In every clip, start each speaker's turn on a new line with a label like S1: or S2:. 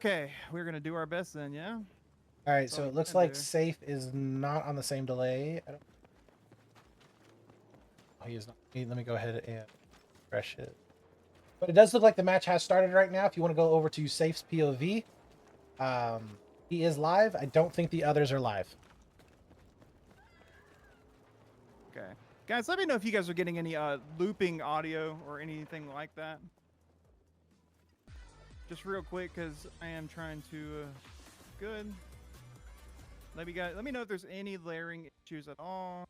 S1: Okay, we're gonna do our best then, yeah?
S2: All right,
S1: That's all
S2: so
S1: we
S2: it looks
S1: can
S2: like
S1: do.
S2: Safe is not on the same delay. I don't. Oh, he is not. Let me go ahead and refresh it. But it does look like the match has started right now. If you want to go over to Safe's POV, he is live. I don't think the others are live.
S1: Okay. Guys, let me know if you guys are getting any looping audio or anything like that. Just real quick, because I am trying to good. Let me know if there's any layering issues at all.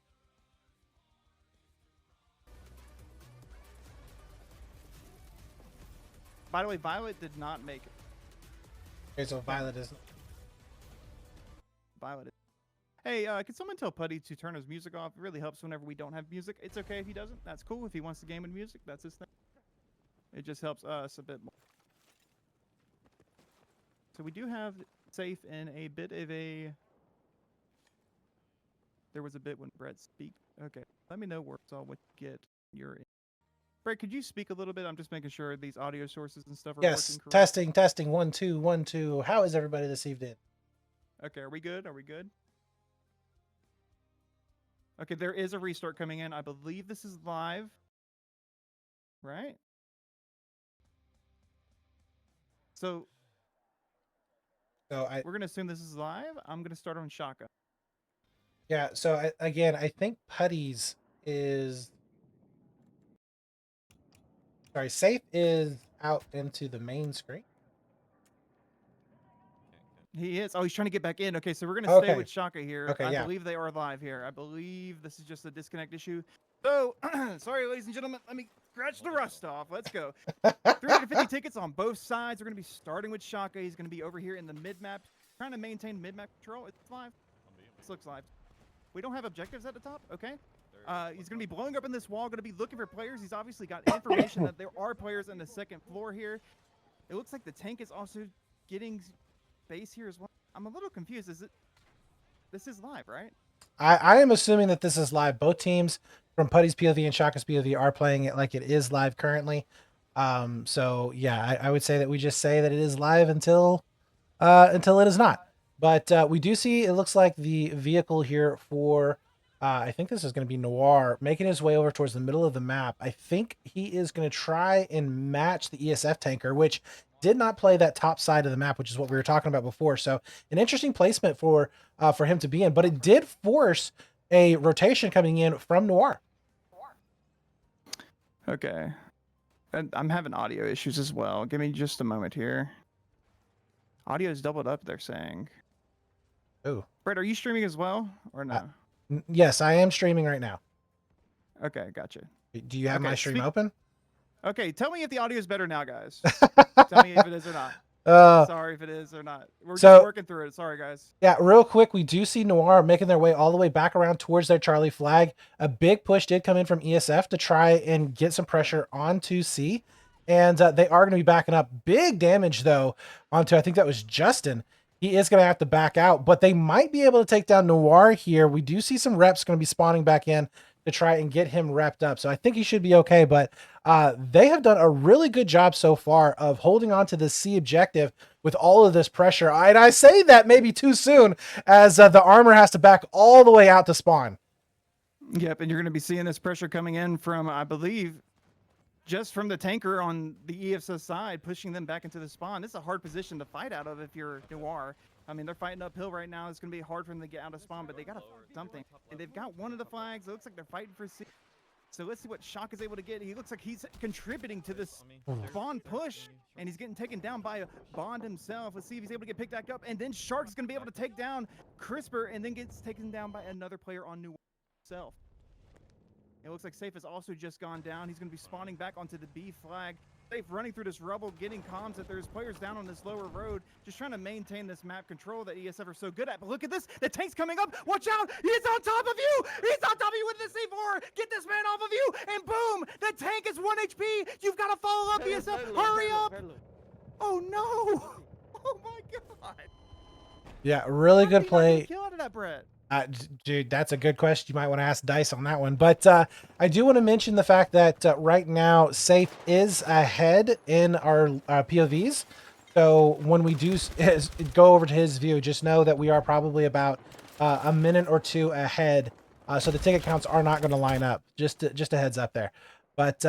S1: By the way, Violet did not make it.
S2: Okay, so Violet is.
S1: Violet is. Hey, can someone tell Putty to turn his music off? It really helps whenever we don't have music. It's okay if he doesn't. That's cool. If he wants to game with music, that's his thing. It just helps us a bit more. So we do have Safe in a bit of a... There was a bit when Brett speak. Okay, let me know where it's all what you get. You're in. Brett, could you speak a little bit? I'm just making sure these audio sources and stuff are working
S2: Yes,
S1: correct.
S2: testing, testing. 1, 2, 1, 2. How is everybody this evening?
S1: Okay, are we good? Are we good? Okay, there is a restart coming in. I believe this is live. Right? So we're going to assume this is live. I'm going to start on Shaka.
S2: Yeah, so again, I think Putty's is... Sorry, Safe is out into the main screen.
S1: He is. Oh, he's trying to get back in. Okay, so we're going to stay
S2: Okay.
S1: with Shaka here.
S2: Okay,
S1: I
S2: yeah.
S1: believe they are live here. I believe this is just a disconnect issue. So, sorry, ladies and gentlemen. Let me scratch the rust off. Let's go. 350 tickets on both sides. We're going to be starting with Shaka. He's going to be over here in the mid-map, trying to maintain mid-map control. It's live. This looks live. We don't have objectives at the top. Okay. He's going to be blowing up in this wall, going to be looking for players. He's obviously got information that there are players on the second floor here. It looks like the tank is also getting base here as well. I'm a little confused. This is live, right?
S2: I am assuming that this is live. Both teams from Putty's POV and Shaka's POV are playing it like it is live currently. So yeah, I would say that we just say that it is live until it is not. But we do see it looks like the vehicle here for I think this is going to be Noir making his way over towards the middle of the map. I think he is going to try and match the ESF tanker, which did not play that top side of the map, which is what we were talking about before. So an interesting placement for him to be in, but it did force a rotation coming in from Noir.
S1: Okay. And I'm having audio issues as well. Give me just a moment here. Audio is doubled up, they're saying.
S2: Oh.
S1: Brett, are you streaming as well or no?
S2: Yes, I am streaming right now.
S1: Okay, gotcha.
S2: Do you have my stream open?
S1: Okay, tell me if the audio is better now, guys. Tell me if it is or not. Sorry if it is or not. We're just working through it. Sorry, guys.
S2: Yeah, real quick, we do see Noir making their way all the way back around towards their Charlie flag. A big push did come in from ESF to try and get some pressure onto C. And they are going to be backing up. Big damage, though, onto, I think that was Justin. He is going to have to back out, but they might be able to take down Noir here. We do see some reps going to be spawning back in to try and get him repped up. So I think he should be okay, but they have done a really good job so far of holding on to the C objective with all of this pressure. And I say that maybe too soon as the armor has to back all the way out to spawn.
S1: Yep, and you're going to be seeing this pressure coming in from, I believe, just from the tanker on the ESS side, pushing them back into the spawn. This is a hard position to fight out of if you're Noir. I mean, they're fighting uphill right now. It's going to be hard for them to get out of spawn, but they got to find something. And they've got one of the flags. It looks like they're fighting for C. So let's see what Shock is able to get. He looks like he's contributing to this Bond push, and he's getting taken down by Bond himself. Let's see if he's able to get picked back up. And then Shark's going to be able to take down Crisper, and then gets taken down by another player on New himself. It looks like Safe has also just gone down. He's going to be spawning back onto the B flag. Safe running through this rubble, getting comms that there's players down on this lower road, just trying to maintain this map control that ESF are so good at. But look at this. The tank's coming up. Watch out. He's on top of you. He's on top of you with the C4. Get this man off of you. And boom. The tank is 1 HP. You've got to follow up, ESF. Hurry up. Oh, no. Oh, my God.
S2: Yeah, really good play.
S1: Kill out of that, Brett.
S2: Dude, that's a good question. You might want to ask Dice on that one. But I do want to mention the fact that right now Safe is ahead in our POVs. So when we do go over to his view, just know that we are probably about a minute or two ahead. So the ticket counts are not going to line up. Just a heads up there. But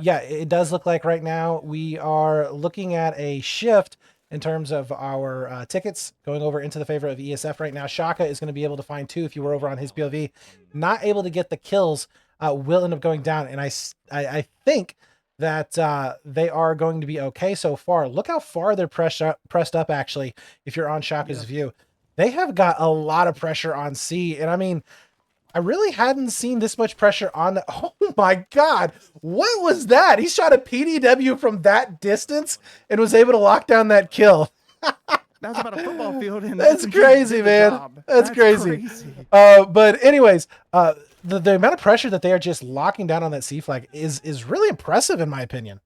S2: yeah, it does look like right now we are looking at a shift in terms of our tickets going over into the favor of ESF right now. Shaka is going to be able to find 2 if you were over on his POV. Not able to get the kills, will end up going down. And I think that they are going to be okay so far. Look how far they're pressed up, actually, if you're on Shaka's view. They have got a lot of pressure on C. And I mean, I really hadn't seen this much pressure on that. Oh my God. What was that? He shot a PDW from that distance and was able to lock down that kill.
S1: That was about a football field. And
S2: that's crazy, man. That's crazy. But anyways, the amount of pressure that they are just locking down on that C flag is really impressive, in my opinion.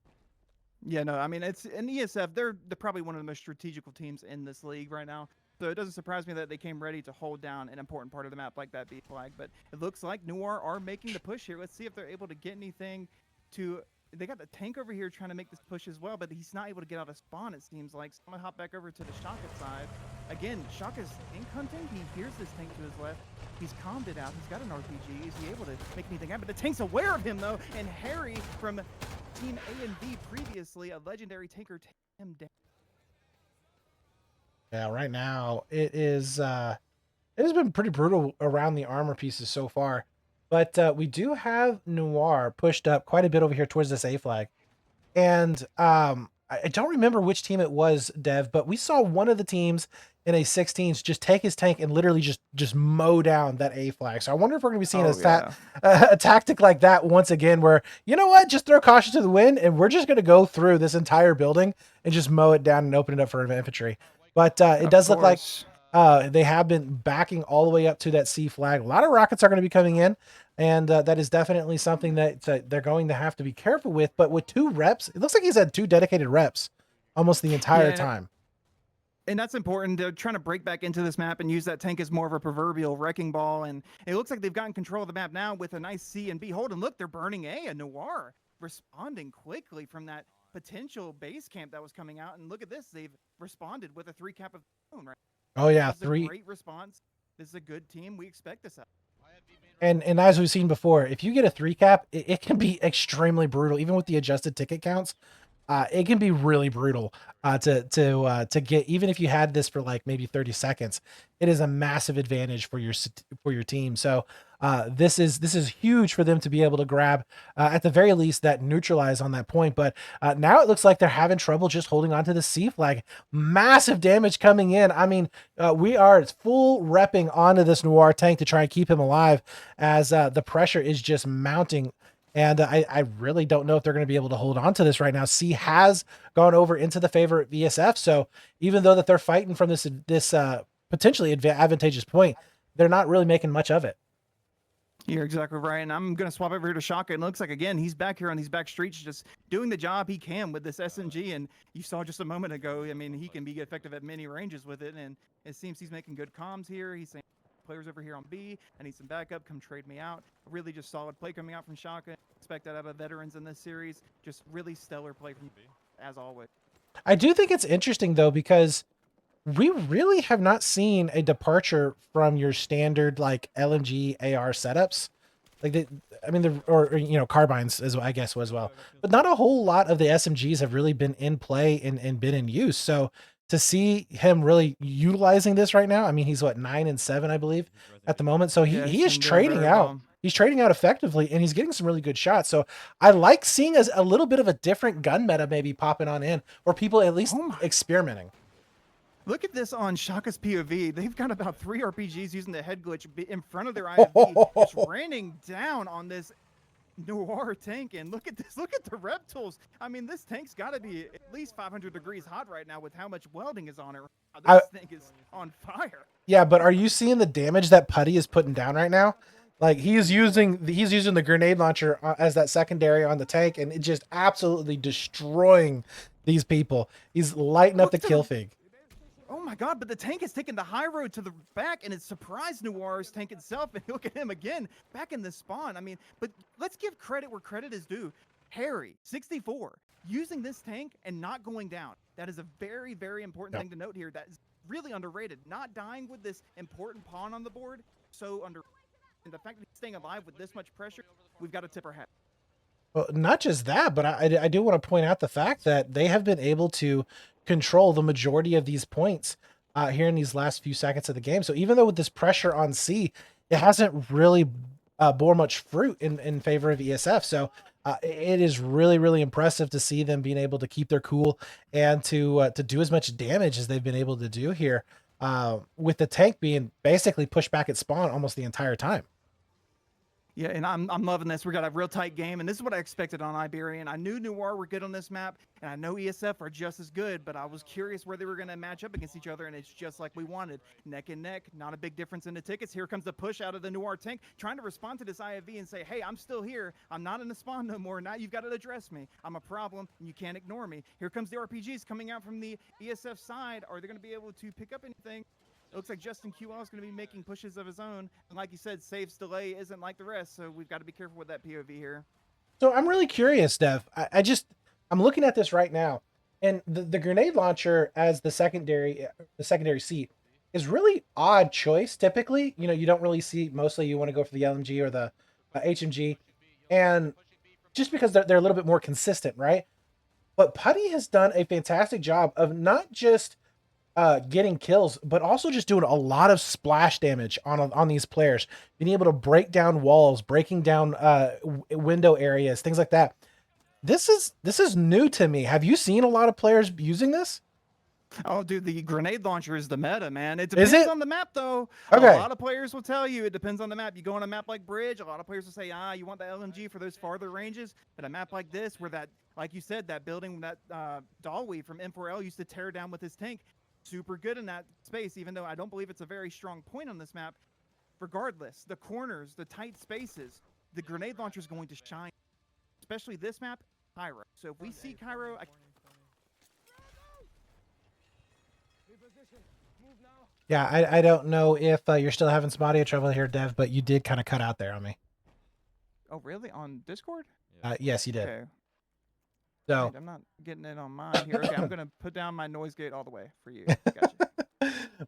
S1: Yeah, no, I mean, it's an ESF. They're probably one of the most strategical teams in this league right now. So it doesn't surprise me that they came ready to hold down an important part of the map like that B flag. But it looks like NOIR are making the push here. Let's see if they're able to get anything to... They got the tank over here trying to make this push as well, but he's not able to get out of spawn, it seems like. So I'm going to hop back over to the Shaka side. Again, Shaka's tank hunting. He hears this tank to his left. He's calmed it out. He's got an RPG. Is he able to make anything happen? But the tank's aware of him, though. And Harry from Team A and B previously, a legendary tanker, takes him down.
S2: Yeah, right now it is it has been pretty brutal around the armor pieces so far. But we do have NOIR pushed up quite a bit over here towards this A flag. And I don't remember which team it was, Dev, but we saw one of the teams in a 16s just take his tank and literally just mow down that A flag. So I wonder if we're going to be seeing a tactic like that once again, where, you know what, just throw caution to the wind and we're just going to go through this entire building and just mow it down and open it up for infantry. But it does look like they have been backing all the way up to that C flag. A lot of rockets are going to be coming in, and that is definitely something that they're going to have to be careful with. But with 2 reps, it looks like he's had 2 dedicated reps almost the entire time.
S1: And that's important. They're trying to break back into this map and use that tank as more of a proverbial wrecking ball. And it looks like they've gotten control of the map now with a nice C and B hold. And look, they're burning A, and NOIR responding quickly from that potential base camp that was coming out. And look at this. They've responded with a 3 cap of their own, right?
S2: Oh yeah,
S1: this is
S2: 3.
S1: A great response. This is a good team. We expect this out.
S2: And as we've seen before, if you get a 3 cap, it can be extremely brutal, even with the adjusted ticket counts. It can be really brutal to get, even if you had this for like maybe 30 seconds. It is a massive advantage for your team. So this is huge for them to be able to grab at the very least that neutralize on that point. But now it looks like they're having trouble just holding on to the C flag. Massive damage coming in. I mean, we are full repping onto this NOIR tank to try and keep him alive as the pressure is just mounting. And I really don't know if they're going to be able to hold on to this right now. C has gone over into the favor of ESF. So even though that they're fighting from this potentially advantageous point, they're not really making much of it.
S1: You're exactly right. And I'm going to swap over here to Shaka. It looks like, again, he's back here on these back streets just doing the job he can with this SMG. And you saw just a moment ago, I mean, he can be effective at many ranges with it. And it seems he's making good comms here. He's saying, players over here on B, I need some backup, come trade me out. Really just solid play coming out from Shaka. Expect that out of veterans in this series. Just really stellar play from B, as always.
S2: I do think it's interesting though, because we really have not seen a departure from your standard like LMG AR setups. Like or you know, carbines as I guess as well. But not a whole lot of the SMGs have really been in play and been in use. So to see him really utilizing this right now, I mean, he's what, 9 and 7, I believe, at the moment. So he is trading out. He's trading out effectively, and he's getting some really good shots. So I like seeing a little bit of a different gun meta maybe popping on in, or people at least experimenting.
S1: Look at this on Shaka's POV. They've got about 3 RPGs using the head glitch in front of their IFV, just raining down on this NOIR tank. And look at this. Look at the rep tools. I mean, this tank's got to be at least 500 degrees hot right now with how much welding is on it. This thing is on fire. Yeah,
S2: but are you seeing the damage that Putty is putting down right now? Like he's using the grenade launcher as that secondary on the tank, and it just absolutely destroying these people. He's lighting up the kill feed.
S1: Oh my God, but the tank is taking the high road to the back, and it surprised NOIR's tank itself. And look at him again, back in the spawn. I mean, but let's give credit where credit is due. Harry, 64, using this tank and not going down. That is a very, very important thing to note here. That is really underrated. Not dying with this important pawn on the board, so under. And the fact that he's staying alive with this much pressure, we've got to tip our hat.
S2: Well, not just that, but I do want to point out the fact that they have been able to control the majority of these points here in these last few seconds of the game. So even though with this pressure on C, it hasn't really bore much fruit in favor of ESF. So it is really, really impressive to see them being able to keep their cool and to do as much damage as they've been able to do here with the tank being basically pushed back at spawn almost the entire time.
S1: Yeah, and I'm loving this. We got a real tight game, and this is what I expected on Iberian. I knew NOIR were good on this map, and I know ESF are just as good, but I was curious where they were going to match up against each other, and it's just like we wanted. Neck and neck, not a big difference in the tickets. Here comes the push out of the NOIR tank, trying to respond to this IFV and say, hey, I'm still here. I'm not in the spawn no more. Now you've got to address me. I'm a problem, and you can't ignore me. Here comes the RPGs coming out from the ESF side. Are they going to be able to pick up anything? It looks like Justin QL is going to be making pushes of his own. And like you said, saves delay isn't like the rest, so we've got to be careful with that POV here.
S2: So I'm really curious, Dev. I'm looking at this right now, and the grenade launcher as the secondary seat is really odd choice. Typically, you don't really see. Mostly, you want to go for the LMG or the HMG, and just because they're a little bit more consistent, right? But Putty has done a fantastic job of not just getting kills, but also just doing a lot of splash damage on these players, being able to break down walls, breaking down window areas, things like that. This is new to me. Have you seen a lot of players using this?
S1: Oh, dude, the grenade launcher is the meta, man. It
S2: Is
S1: depends
S2: it?
S1: on the map, though.
S2: Okay.
S1: A lot of players will tell you it depends on the map. You go on a map like Bridge, a lot of players will say, you want the LMG for those farther ranges. But a map like this, where that, like you said, that building, that Dalwi from M4L used to tear down with his tank, super good in that space, even though I don't believe it's a very strong point on this map. Regardless, the corners, the tight spaces, the grenade launcher is going to shine, especially this map, Cairo. So if we see Cairo,
S2: Yeah, I don't know if you're still having some audio trouble here, Dev, but you did kind of cut out there on me.
S1: Oh, really? On Discord?
S2: Yes, you did.
S1: Okay.
S2: So
S1: Wait, I'm not getting it on mine here. Okay, I'm gonna put down my noise gate all the way for you. Gotcha.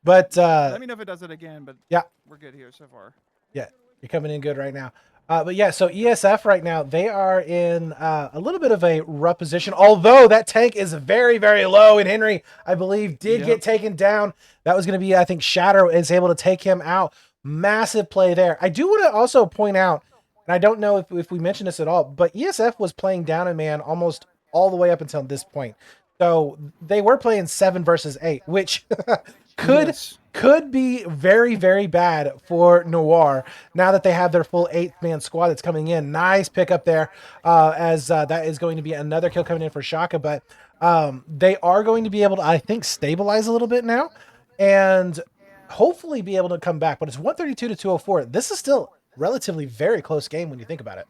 S2: But
S1: let me know if it does it again. But
S2: yeah,
S1: we're good here so far.
S2: Yeah, you're coming in good right now. But yeah, so ESF right now, they are in a little bit of a rough position, although that tank is very, very low, and Henry, I believe, did get taken down. That was going to be, I think, Shatter is able to take him out. Massive play there. I do want to also point out, and I don't know if we mentioned this at all, but ESF was playing down a man almost all the way up until this point. So they were playing 7 versus 8, which could be very, very bad for NOIR now that they have their full 8-man squad that's coming in. Nice pickup there, as that is going to be another kill coming in for Shaka. But they are going to be able to, I think, stabilize a little bit now and hopefully be able to come back. But it's 132 to 204. This is still relatively very close game when you think about it.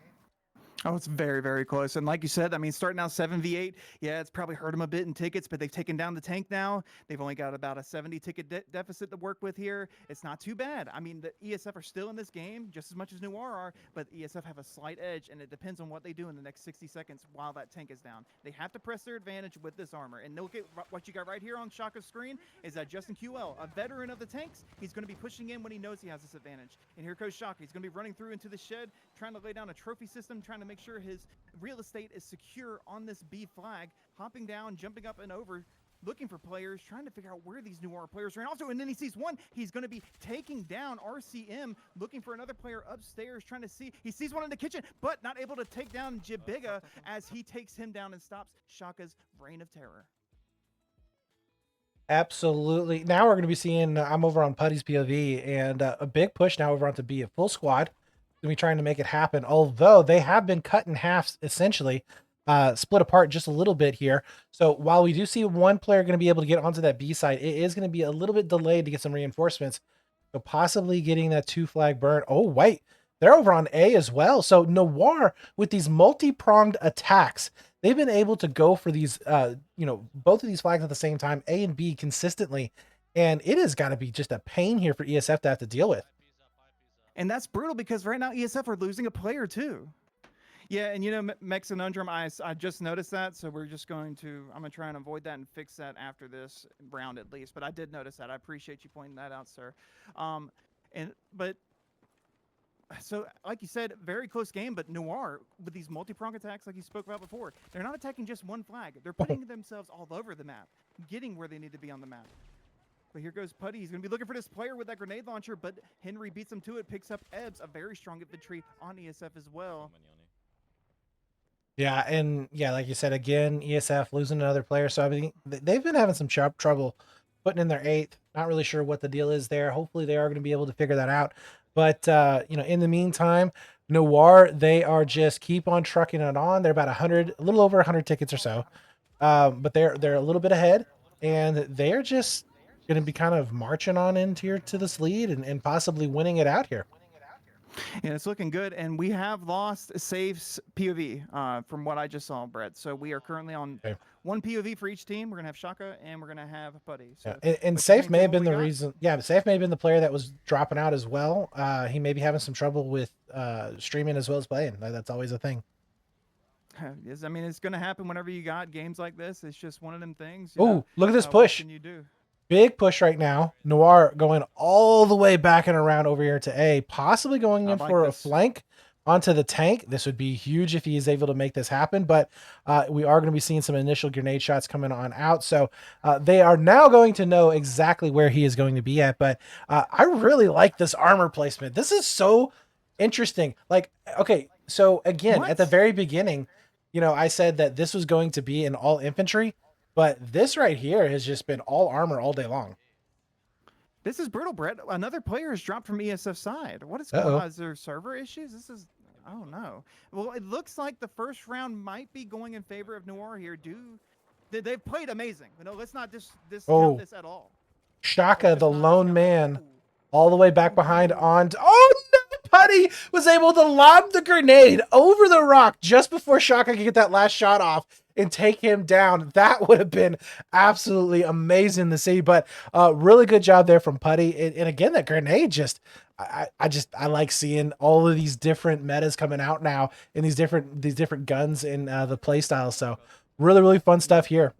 S1: Oh, it's very, very close. And like you said, I mean, starting out 7v8, yeah, it's probably hurt them a bit in tickets, but they've taken down the tank now. They've only got about a 70 ticket deficit to work with here. It's not too bad. I mean, the ESF are still in this game just as much as NOIR are, but ESF have a slight edge, and it depends on what they do in the next 60 seconds while that tank is down. They have to press their advantage with this armor. And look at what you got right here on Shaka's screen is that Justin QL, a veteran of the tanks, he's going to be pushing in when he knows he has this advantage. And here goes Shaka. He's going to be running through into the shed, trying to lay down a trophy system, trying to make sure his real estate is secure on this B flag, hopping down, jumping up and over, looking for players, trying to figure out where these NOIR players ran off to, and then he sees one. He's going to be taking down RCM, looking for another player upstairs, trying to see. He sees one in the kitchen, but not able to take down Jibiga as he takes him down and stops Shaka's reign of terror.
S2: Absolutely. Now we're going to be seeing, I'm over on Putty's POV, and a big push now over onto B, a full squad. Going to be trying to make it happen, although they have been cut in half, essentially, split apart just a little bit here. So while we do see one player going to be able to get onto that B side, it is going to be a little bit delayed to get some reinforcements. So possibly getting that 2 flag burn. Oh, wait, they're over on A as well. So NOIR, with these multi-pronged attacks, they've been able to go for these, both of these flags at the same time, A and B consistently. And it has got to be just a pain here for ESF to have to deal with.
S1: And that's brutal because right now ESF are losing a player too. Yeah, and you know, Mexinundrum, I just noticed that, so we're just going to, I'm going to try and avoid that and fix that after this round at least. But I did notice that. I appreciate you pointing that out, sir. But so, like you said, very close game, but Noir, with these multi-prong attacks like you spoke about before, they're not attacking just one flag. They're putting themselves all over the map, getting where they need to be on the map. But here goes Putty. He's going to be looking for this player with that grenade launcher, but Henry beats him to it, picks up Ebbs, a very strong infantry on ESF as well.
S2: Yeah, and yeah, like you said, again, ESF losing another player. So I mean, they've been having some trouble putting in their 8th. Not really sure what the deal is there. Hopefully, they are going to be able to figure that out. But you know, in the meantime, Noir, they are just keep on trucking it on. They're about 100, a little over 100 tickets or so. But they're a little bit ahead, and they're just going to be kind of marching on into here to this lead and possibly winning it out here.
S1: Yeah, it's looking good, and we have lost Safe's POV from what I just saw, Brett. So we are currently on
S2: Okay.
S1: one POV for each team. We're gonna have Shaka and we're gonna have Putty. So,
S2: Yeah. And
S1: but
S2: Safe
S1: Kenny,
S2: may
S1: tell
S2: have
S1: me what
S2: been
S1: we
S2: the
S1: got.
S2: reason. Yeah, but Safe may have been the player that was dropping out as well. He may be having some trouble with streaming as well as playing. That's always a thing.
S1: Yes, I mean it's gonna happen whenever you got games like this. It's just one of them things, you know.
S2: Oh, look at this
S1: What
S2: push.
S1: can you do?
S2: Big push right now. Noir going all the way back and around over here to A, possibly going
S1: I
S2: in
S1: like
S2: for a
S1: this.
S2: flank onto the tank. This would be huge if he is able to make this happen, but we are going to be seeing some initial grenade shots coming on out. So they are now going to know exactly where he is going to be at. But I really like this armor placement. This is so interesting. Like, okay, so again, at the
S1: What?
S2: very beginning, you know, I said that this was going to be an all infantry. But this right here has just been all armor all day long.
S1: This is brutal, Brett. Another player has dropped from ESF side. What is going
S2: Uh-oh.
S1: on? Is there server issues? This is, I don't know. Well, it looks like the first round might be going in favor of Noir here. They've played amazing. You know, let's not discount
S2: Oh,
S1: this at all.
S2: Shaka, the
S1: Let's
S2: lone
S1: not discount
S2: man,
S1: that.
S2: all the way back behind
S1: Ooh.
S2: on. Oh no! Putty was able to lob the grenade over the rock just before Shaka could get that last shot off and take him down. That would have been absolutely amazing to see. But really good job there from Putty. And again, that grenade just. I like seeing all of these different metas coming out now in these different guns in the play styles. So really fun stuff here.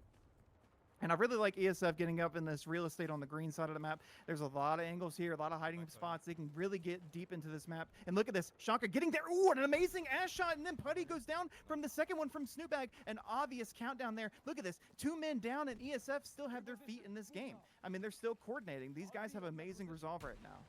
S1: And I really like ESF getting up in this real estate on the green side of the map. There's a lot of angles here, a lot of hiding spots. They can really get deep into this map. And look at this. Shaka getting there. Ooh, an amazing ass shot. And then Putty goes down from the second one from Snootbag. An obvious countdown there. Look at this. 2 men down, and ESF still have their feet in this game. I mean, they're still coordinating. These guys have amazing resolve right now.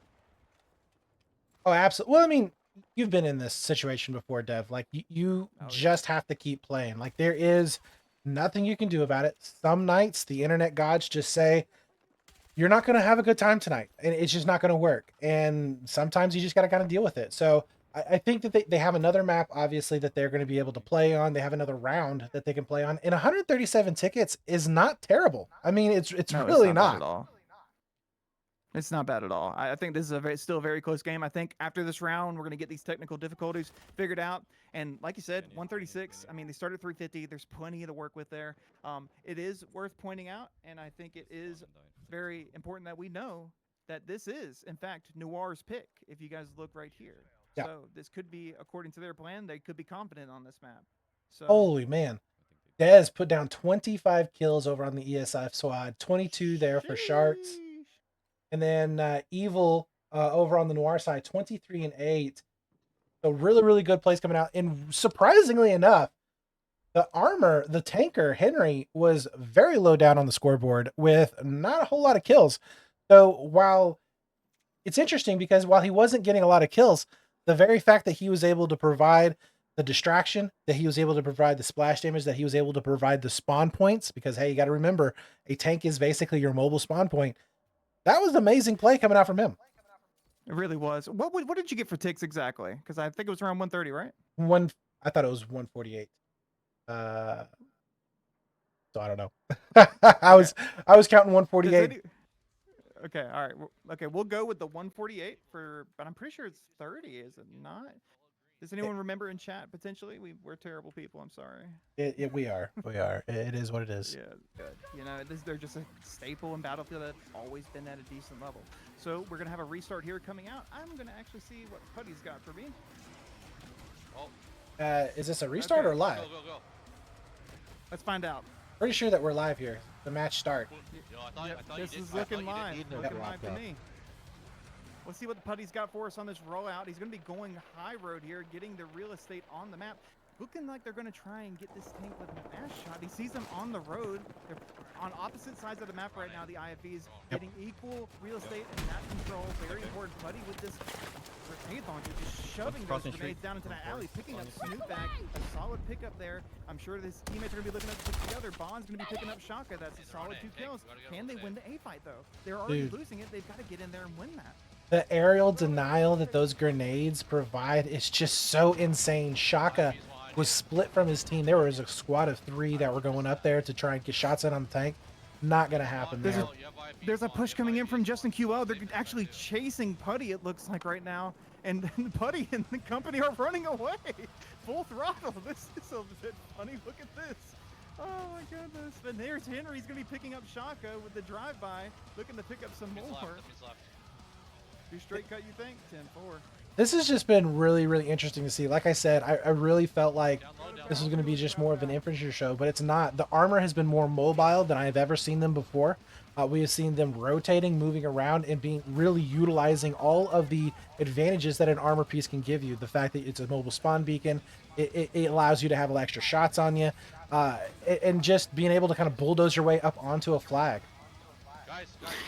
S2: Oh, absolutely. Well, I mean, you've been in this situation before, Dev. Like you just have to keep playing. Like there is nothing you can do about it. Some nights the internet gods just say you're not going to have a good time tonight, and it's just not going to work. And sometimes you just got to kind of deal with it. So I think that they have another map, obviously, that they're going to be able to play on. They have another round that they can play on. And 137 tickets is not terrible. I mean, it's
S1: No,
S2: really
S1: it's not bad
S2: not.
S1: at all. It's not bad at all. I think this is still a very close game. I think after this round, we're going to get these technical difficulties figured out. And like you said, 136, I mean, they started 350. There's plenty to work with there. It is worth pointing out, and I think it is very important that we know that this is, in fact, Noir's pick, if you guys look right here.
S2: Yeah.
S1: So this could be, according to their plan, they could be confident on this map. So
S2: Holy man. Dez put down 25 kills over on the ESF squad, 22 there for Sharks. And then Evil over on the Noir side, 23 and 8. So really good plays coming out. And surprisingly enough, the tanker, Henry, was very low down on the scoreboard with not a whole lot of kills. So while it's interesting because while he wasn't getting a lot of kills, the very fact that he was able to provide the distraction, that he was able to provide the splash damage, that he was able to provide the spawn points, because hey, you got to remember, a tank is basically your mobile spawn point. That was an amazing play coming out from him.
S1: it really was. What did you get for ticks exactly? Because I think it was around 130, right?
S2: I thought it was 148. So I don't know. I was counting 148.
S1: Okay, all right. Okay, we'll go with the 148 for, but I'm pretty sure it's 30, is it not? Does anyone remember in chat potentially? We're terrible people. I'm sorry.
S2: We are. It is what it is.
S1: Yeah, good. You know, they're just a staple in Battlefield that's always been at a decent level. So we're gonna have a restart here coming out. I'm gonna actually see what Putty's got for me.
S3: Oh,
S2: Is this a restart or live?
S3: Go, go, go.
S1: Let's find out.
S2: Pretty sure that we're live here. The match start.
S3: Yo,
S1: Yep,
S3: I thought
S1: this
S3: you did.
S1: is
S3: I
S1: looking
S3: thought you
S1: live.
S3: did.
S1: Looking
S4: Yep.
S1: live to me. Let's see what the Putty's got for us on this rollout. He's going to be going high road here, getting the real estate on the map. Looking like they're going to try and get this tank with a mass shot. He sees them on the road. They're on opposite sides of the map right now. The IFVs getting equal real estate and map control. Very important. Putty with this grenade launcher, just shoving those
S4: crossing
S1: grenades
S4: street.
S1: down into that alley, picking up Snoop Bag. A solid pickup there. I'm sure his teammates are going to be looking at put together. Bond's going to be picking up Shaka. That's a solid 2 kills. Can they win the A fight though? They're already
S2: Dude.
S1: losing it. They've got to get in there and win that.
S2: The aerial denial that those grenades provide is just so insane. Shaka was split from his team. There was a squad of 3 that were going up there to try and get shots in on the tank. Not gonna happen there.
S1: There's a push coming in from Justin QL. They're actually chasing Putty, it looks like right now. And Putty and the company are running away. Full throttle. This is a bit funny. Look at this. Oh my goodness. And there's Henry. He's going to be picking up Shaka with the drive-by. Looking to pick up some more. 2 straight cut, you think? 10-4.
S2: This has just been really, really interesting to see. Like I said, I really felt like this was going to be just more of an infantry show, but it's not. The armor has been more mobile than I have ever seen them before. We have seen them rotating, moving around, and being really utilizing all of the advantages that an armor piece can give you. The fact that it's a mobile spawn beacon, it allows you to have extra shots on you, and just being able to kind of bulldoze your way up onto a flag.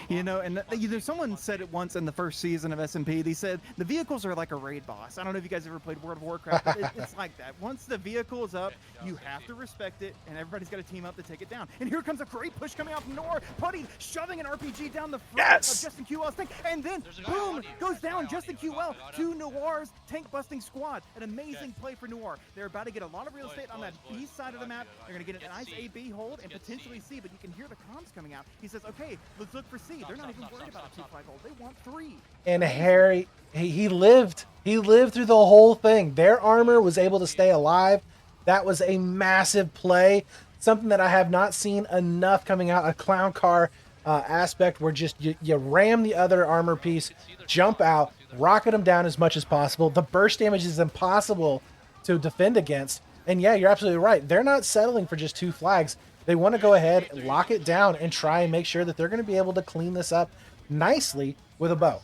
S1: You know, and someone said it once in the first season of SNP. They said the vehicles are like a raid boss. I don't know if you guys ever played World of Warcraft, but it's like that. Once the vehicle is up, you have to respect it, and everybody's got to team up to take it down. And here comes a great push coming out from NOIR. Putty shoving an RPG down the front of Justin QL's tank, and then boom, goes down Justin QL to NOIR's tank busting squad. An amazing play for NOIR. They're about to get a lot of real estate on that B side of the map. They're going to get a nice A-B hold and potentially C, but you can hear the comms coming out. He says, okay, let's look for C. They're not even worried about a 2-flag hold. They want 3.
S2: And Harry, he lived. He lived through the whole thing. Their armor was able to stay alive. That was a massive play. Something that I have not seen enough coming out. A clown car aspect where just you ram the other armor piece, jump out, rocket them down as much as possible. The burst damage is impossible to defend against. And yeah, you're absolutely right. They're not settling for just 2 flags. They want to go ahead, lock it down, and try and make sure that they're going to be able to clean this up nicely with a bow.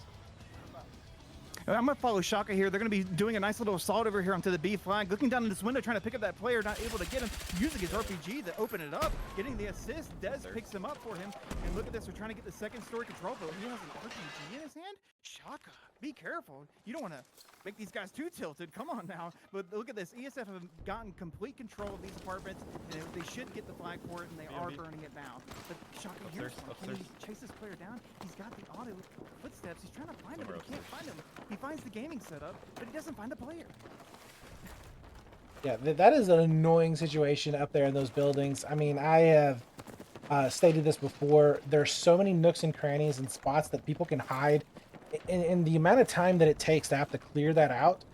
S1: I'm going to follow Shaka here. They're going to be doing a nice little assault over here onto the B flag. Looking down in this window, trying to pick up that player, not able to get him. Using his RPG to open it up. Getting the assist. Dez picks him up for him. And look at this. They're trying to get the second story control, but he has an RPG in his hand. Shaka, be careful. You don't want to make these guys too tilted. Come on now. But look at this. ESF have gotten complete control of these apartments, and they should get the flag for it, and they are burning it now. But Shaka, here's one. Can he chase this player down? He's got the auto footsteps. He's trying to find him, but he can't find him. He finds the gaming setup, but he doesn't find the player.
S2: Yeah, that is an annoying situation up there in those buildings. I mean, I have stated this before. There's so many nooks and crannies and spots that people can hide. And the amount of time that it takes to have to clear that out,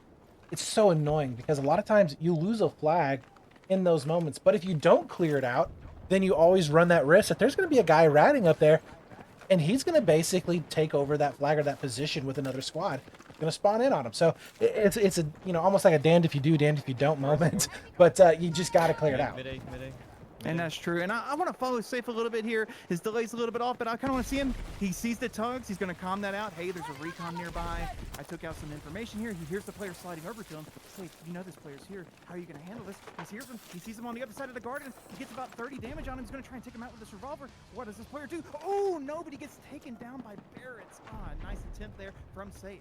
S2: it's so annoying because a lot of times you lose a flag in those moments. But if you don't clear it out, then you always run that risk that there's going to be a guy ratting up there, and he's going to basically take over that flag or that position with another squad. Going to spawn in on him. So it's a almost like a damned if you do, damned if you don't moment. But you just got to clear it out.
S4: Mid-A.
S1: And that's true. And I want to follow Safe a little bit here. His delay's a little bit off, but I kind of want to see him. He sees the tugs. He's going to calm that out. Hey, there's a recon nearby. I took out some information here. He hears the player sliding over to him. Safe, you know this player's here. How are you going to handle this? He hears him. He sees him on the other side of the garden. He gets about 30 damage on him. He's going to try and take him out with this revolver. What does this player do? Oh, no, but he gets taken down by Barrett's. Nice attempt there from Safe.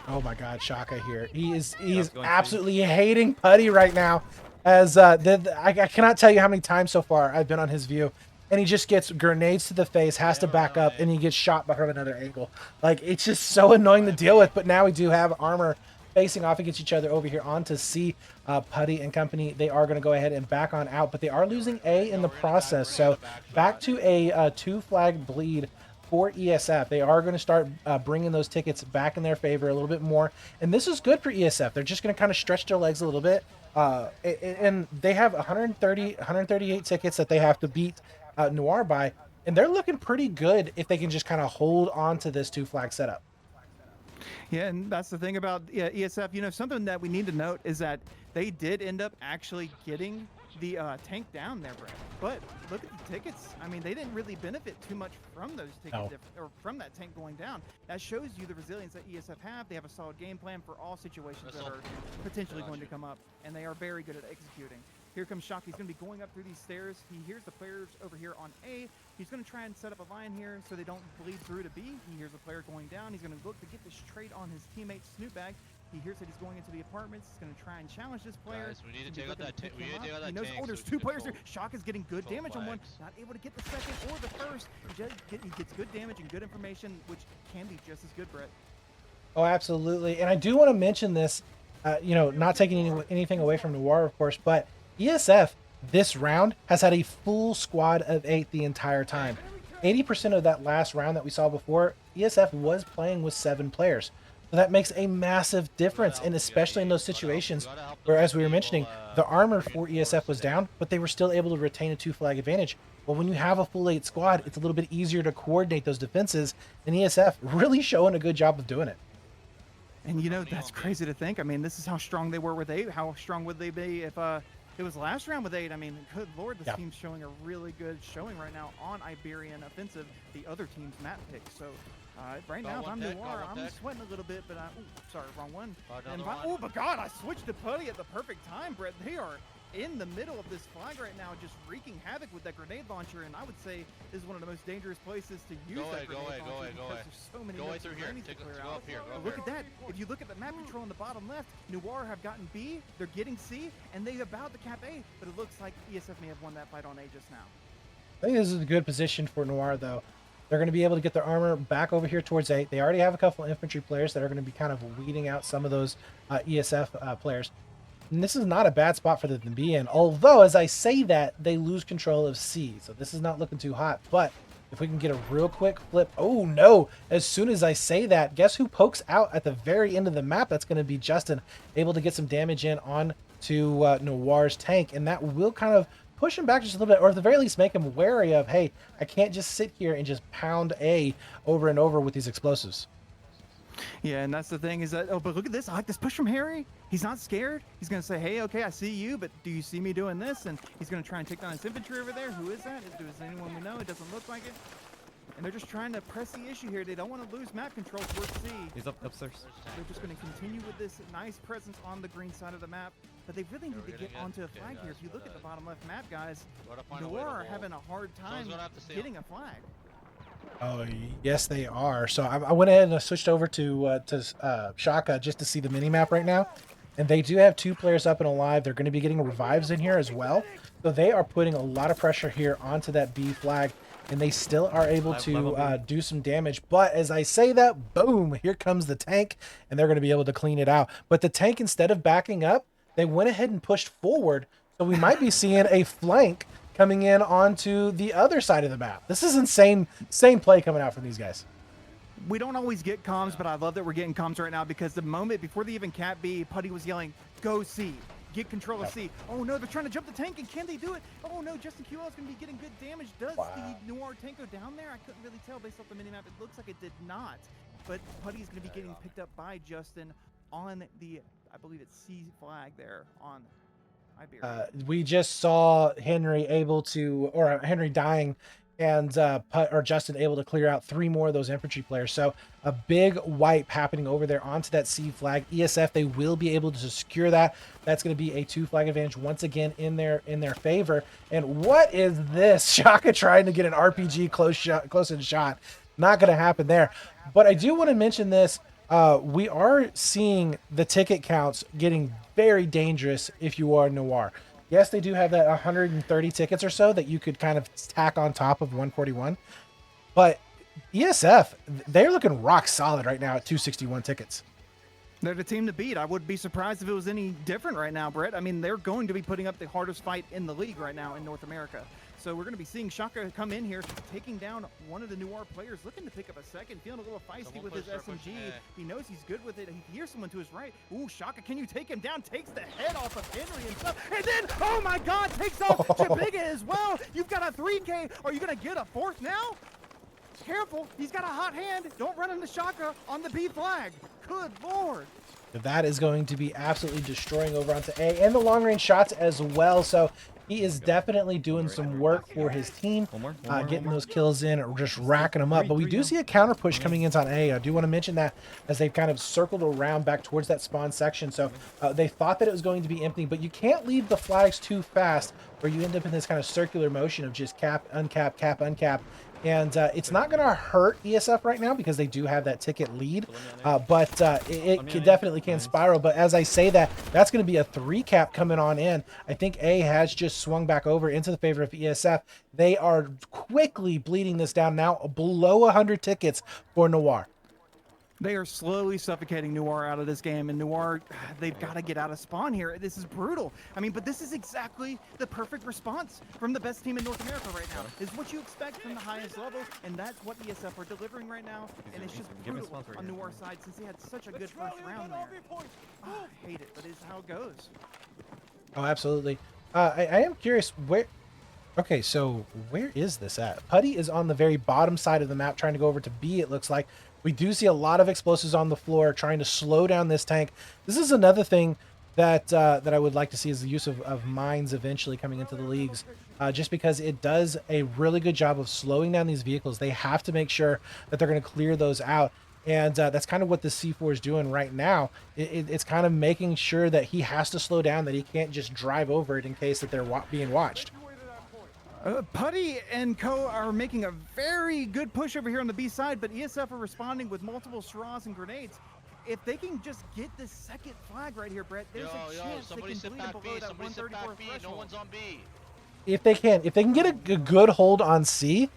S2: Oh my God, Shaka here. He is absolutely hating Putty right now. As I cannot tell you how many times so far I've been on his view, and he just gets grenades to the face, has to back up, and he gets shot by from another angle. Like, it's just so annoying to deal with. But now we do have armor facing off against each other over here onto C. Putty and company, they are going to go ahead and back on out, but they are losing A in the process. So back to a 2-flag bleed for ESF. They are going to start bringing those tickets back in their favor a little bit more, and this is good for ESF. They're just going to kind of stretch their legs a little bit, and they have 138 tickets that they have to beat NOIR by, and they're looking pretty good if they can just kind of hold on to this 2-flag setup.
S1: Yeah, and that's the thing about ESF. You know, something that we need to note is that they did end up actually getting the tank down there, Brett. But look at the tickets. I mean, they didn't really benefit too much from those tickets or from that tank going down. That shows you the resilience that ESF have. They have a solid game plan for all situations that are potentially going to come up, and they are very good at executing. Here comes Shock. He's going to be going up through these stairs. He hears the players over here on A. He's going to try and set up a line here so they don't bleed through to B. He hears a player going down. He's going to look to get this trade on his teammate Snootbag. He hears that he's going into the apartments. He's going to try and challenge this player.
S3: Guys, we need to take out that tank.
S1: He knows, oh, there's two players there. Shock is getting good damage on one. Not able to get the second or the first. He gets good damage and good information, which can be just as good, Brett.
S2: Oh, absolutely. And I do want to mention this, you know, not taking anything away from Noir, of course, but ESF this round has had a full squad of 8 the entire time. 80% of that last round that we saw before, ESF was playing with 7 players. So that makes a massive difference, and especially in those situations where, as we were mentioning, the armor for ESF was down, but they were still able to retain a 2-flag advantage. Well, when you have a full 8 squad, it's a little bit easier to coordinate those defenses, and ESF really showing a good job of doing it.
S1: And you know, that's crazy to think. I mean, this is how strong they were with 8. How strong would they be if it was last round with 8? I mean, good lord, this team's showing a really good showing right now on Iberian offensive, the other team's map pick. So right now, if I'm Noir, I'm sweating a little bit, but sorry, wrong one. Oh, but God, I switched to Putty at the perfect time, Brett. They are in the middle of this flag right now, just wreaking havoc with that grenade launcher, and I would say this is one of the most dangerous places to use that grenade launcher because there's so many notes of grenades to clear out. Look at that. If you look at the map control on the bottom left, Noir have gotten B, they're getting C, and they about to cap A, but it looks like ESF may have won that fight on A just now.
S2: I think this is a good position for Noir, though. They're going to be able to get their armor back over here towards 8. They already have a couple of infantry players that are going to be kind of weeding out some of those ESF players. And this is not a bad spot for them to be in. Although, as I say that, they lose control of C. So this is not looking too hot. But if we can get a real quick flip. Oh, no. As soon as I say that, guess who pokes out at the very end of the map? That's going to be Justin, able to get some damage in on to Noir's tank. And that will kind of push him back just a little bit, or at the very least make him wary of, hey, I can't just sit here and just pound A over and over with these explosives.
S1: Yeah, and that's the thing is that, oh, but look at this. I like this push from Harry. He's not scared. He's going to say, hey, okay, I see you, but do you see me doing this? And he's going to try and take down his infantry over there. Who is that? Is anyone we know? It doesn't look like it. And they're just trying to press the issue here. They don't want to lose map control towards C.
S4: He's upstairs.
S1: They're just going to continue with this nice presence on the green side of the map. But they really need to get onto a flag here. If you look at the bottom left map, guys, Noir are having a hard time getting a flag.
S2: Oh, yes, they are. So I went ahead and I switched over to Shaka just to see the mini-map right now. And they do have 2 players up and alive. They're going to be getting revives in here as well. So they are putting a lot of pressure here onto that B flag. And they still are able to do some damage. But as I say that, boom, here comes the tank. And they're going to be able to clean it out. But the tank, instead of backing up, they went ahead and pushed forward. So we might be seeing a flank coming in onto the other side of the map. This is insane play coming out from these guys.
S1: We don't always get comms, but I love that we're getting comms right now because the moment before they even cap B, Putty was yelling, go C, get control of C. Oh no, they're trying to jump the tank, and can they do it? Oh no, Justin QL is going to be getting good damage. Does the Noir tank go down there? I couldn't really tell based off the minimap. It looks like it did not, but Putty is going to be getting picked up by Justin on the, I believe it's C flag there on
S2: we just saw Henry dying, and Justin able to clear out 3 more of those infantry players. So a big wipe happening over there onto that C flag. ESF, they will be able to secure that. That's going to be a 2-flag advantage once again in their favor. And what is this? Shaka trying to get an RPG close-in shot. Not going to happen there. But I do want to mention this. We are seeing the ticket counts getting very dangerous if you are Noir. Yes, they do have that 130 tickets or so that you could kind of tack on top of 141. But ESF, they're looking rock solid right now at 261 tickets.
S1: They're the team to beat. I would be surprised if it was any different right now, Brett. I mean, they're going to be putting up the hardest fight in the league right now in North America. So we're going to be seeing Shaka come in here, taking down one of the Noir players, looking to pick up a second, feeling a little feisty with his SMG. He knows he's good with it. He hears someone to his right. Ooh, Shaka, can you take him down? Takes the head off of Henry and stuff. And then, oh my God, takes off Jabiga as well. You've got a 3K. Are you going to get a 4th now? careful. He's got a hot hand. Don't run into Shaka on the B flag. Good Lord.
S2: That is going to be absolutely destroying over onto A, and the long range shots as well. So he is definitely doing some work for his team, getting those kills in, or just racking them up. But we do see a counter push coming in on A. I do want to mention that as they've kind of circled around back towards that spawn section. So they thought that it was going to be empty, but you can't leave the flags too fast, or you end up in this kind of circular motion of just cap, uncap, cap, uncap. And it's not going to hurt ESF right now because they do have that ticket lead, but it definitely can spiral. But as I say that, that's going to be a 3 cap coming on in. I think A has just swung back over into the favor of ESF. They are quickly bleeding this down now, below 100 tickets for NOIR.
S1: They are slowly suffocating NOIR out of this game, and NOIR, they've got to get out of spawn here. This is brutal. I mean, but this is exactly the perfect response from the best team in North America right now. Is what you expect from the highest level, and that's what ESF are delivering right now. And it's just brutal on NOIR's side since they had such a good first round there. Oh, I hate it, but it's how it goes.
S2: Oh, absolutely. I am curious where. Okay, so where is this at? Putty is on the very bottom side of the map, trying to go over to B. It looks like. We do see a lot of explosives on the floor trying to slow down this tank. This is another thing that I would like to see is the use of mines eventually coming into the leagues, just because it does a really good job of slowing down these vehicles. They have to make sure that they're going to clear those out. And that's kind of what the C4 is doing right now. It's kind of making sure that he has to slow down, that he can't just drive over it in case that they're being watched.
S1: Putty and co are making a very good push over here on the B side, but ESF are responding with multiple straws and grenades. If they can just get this second flag right here, Brett, there's a chance they can bleed below that 134 threshold.
S3: No one's on B.
S2: If they can get a good hold on C,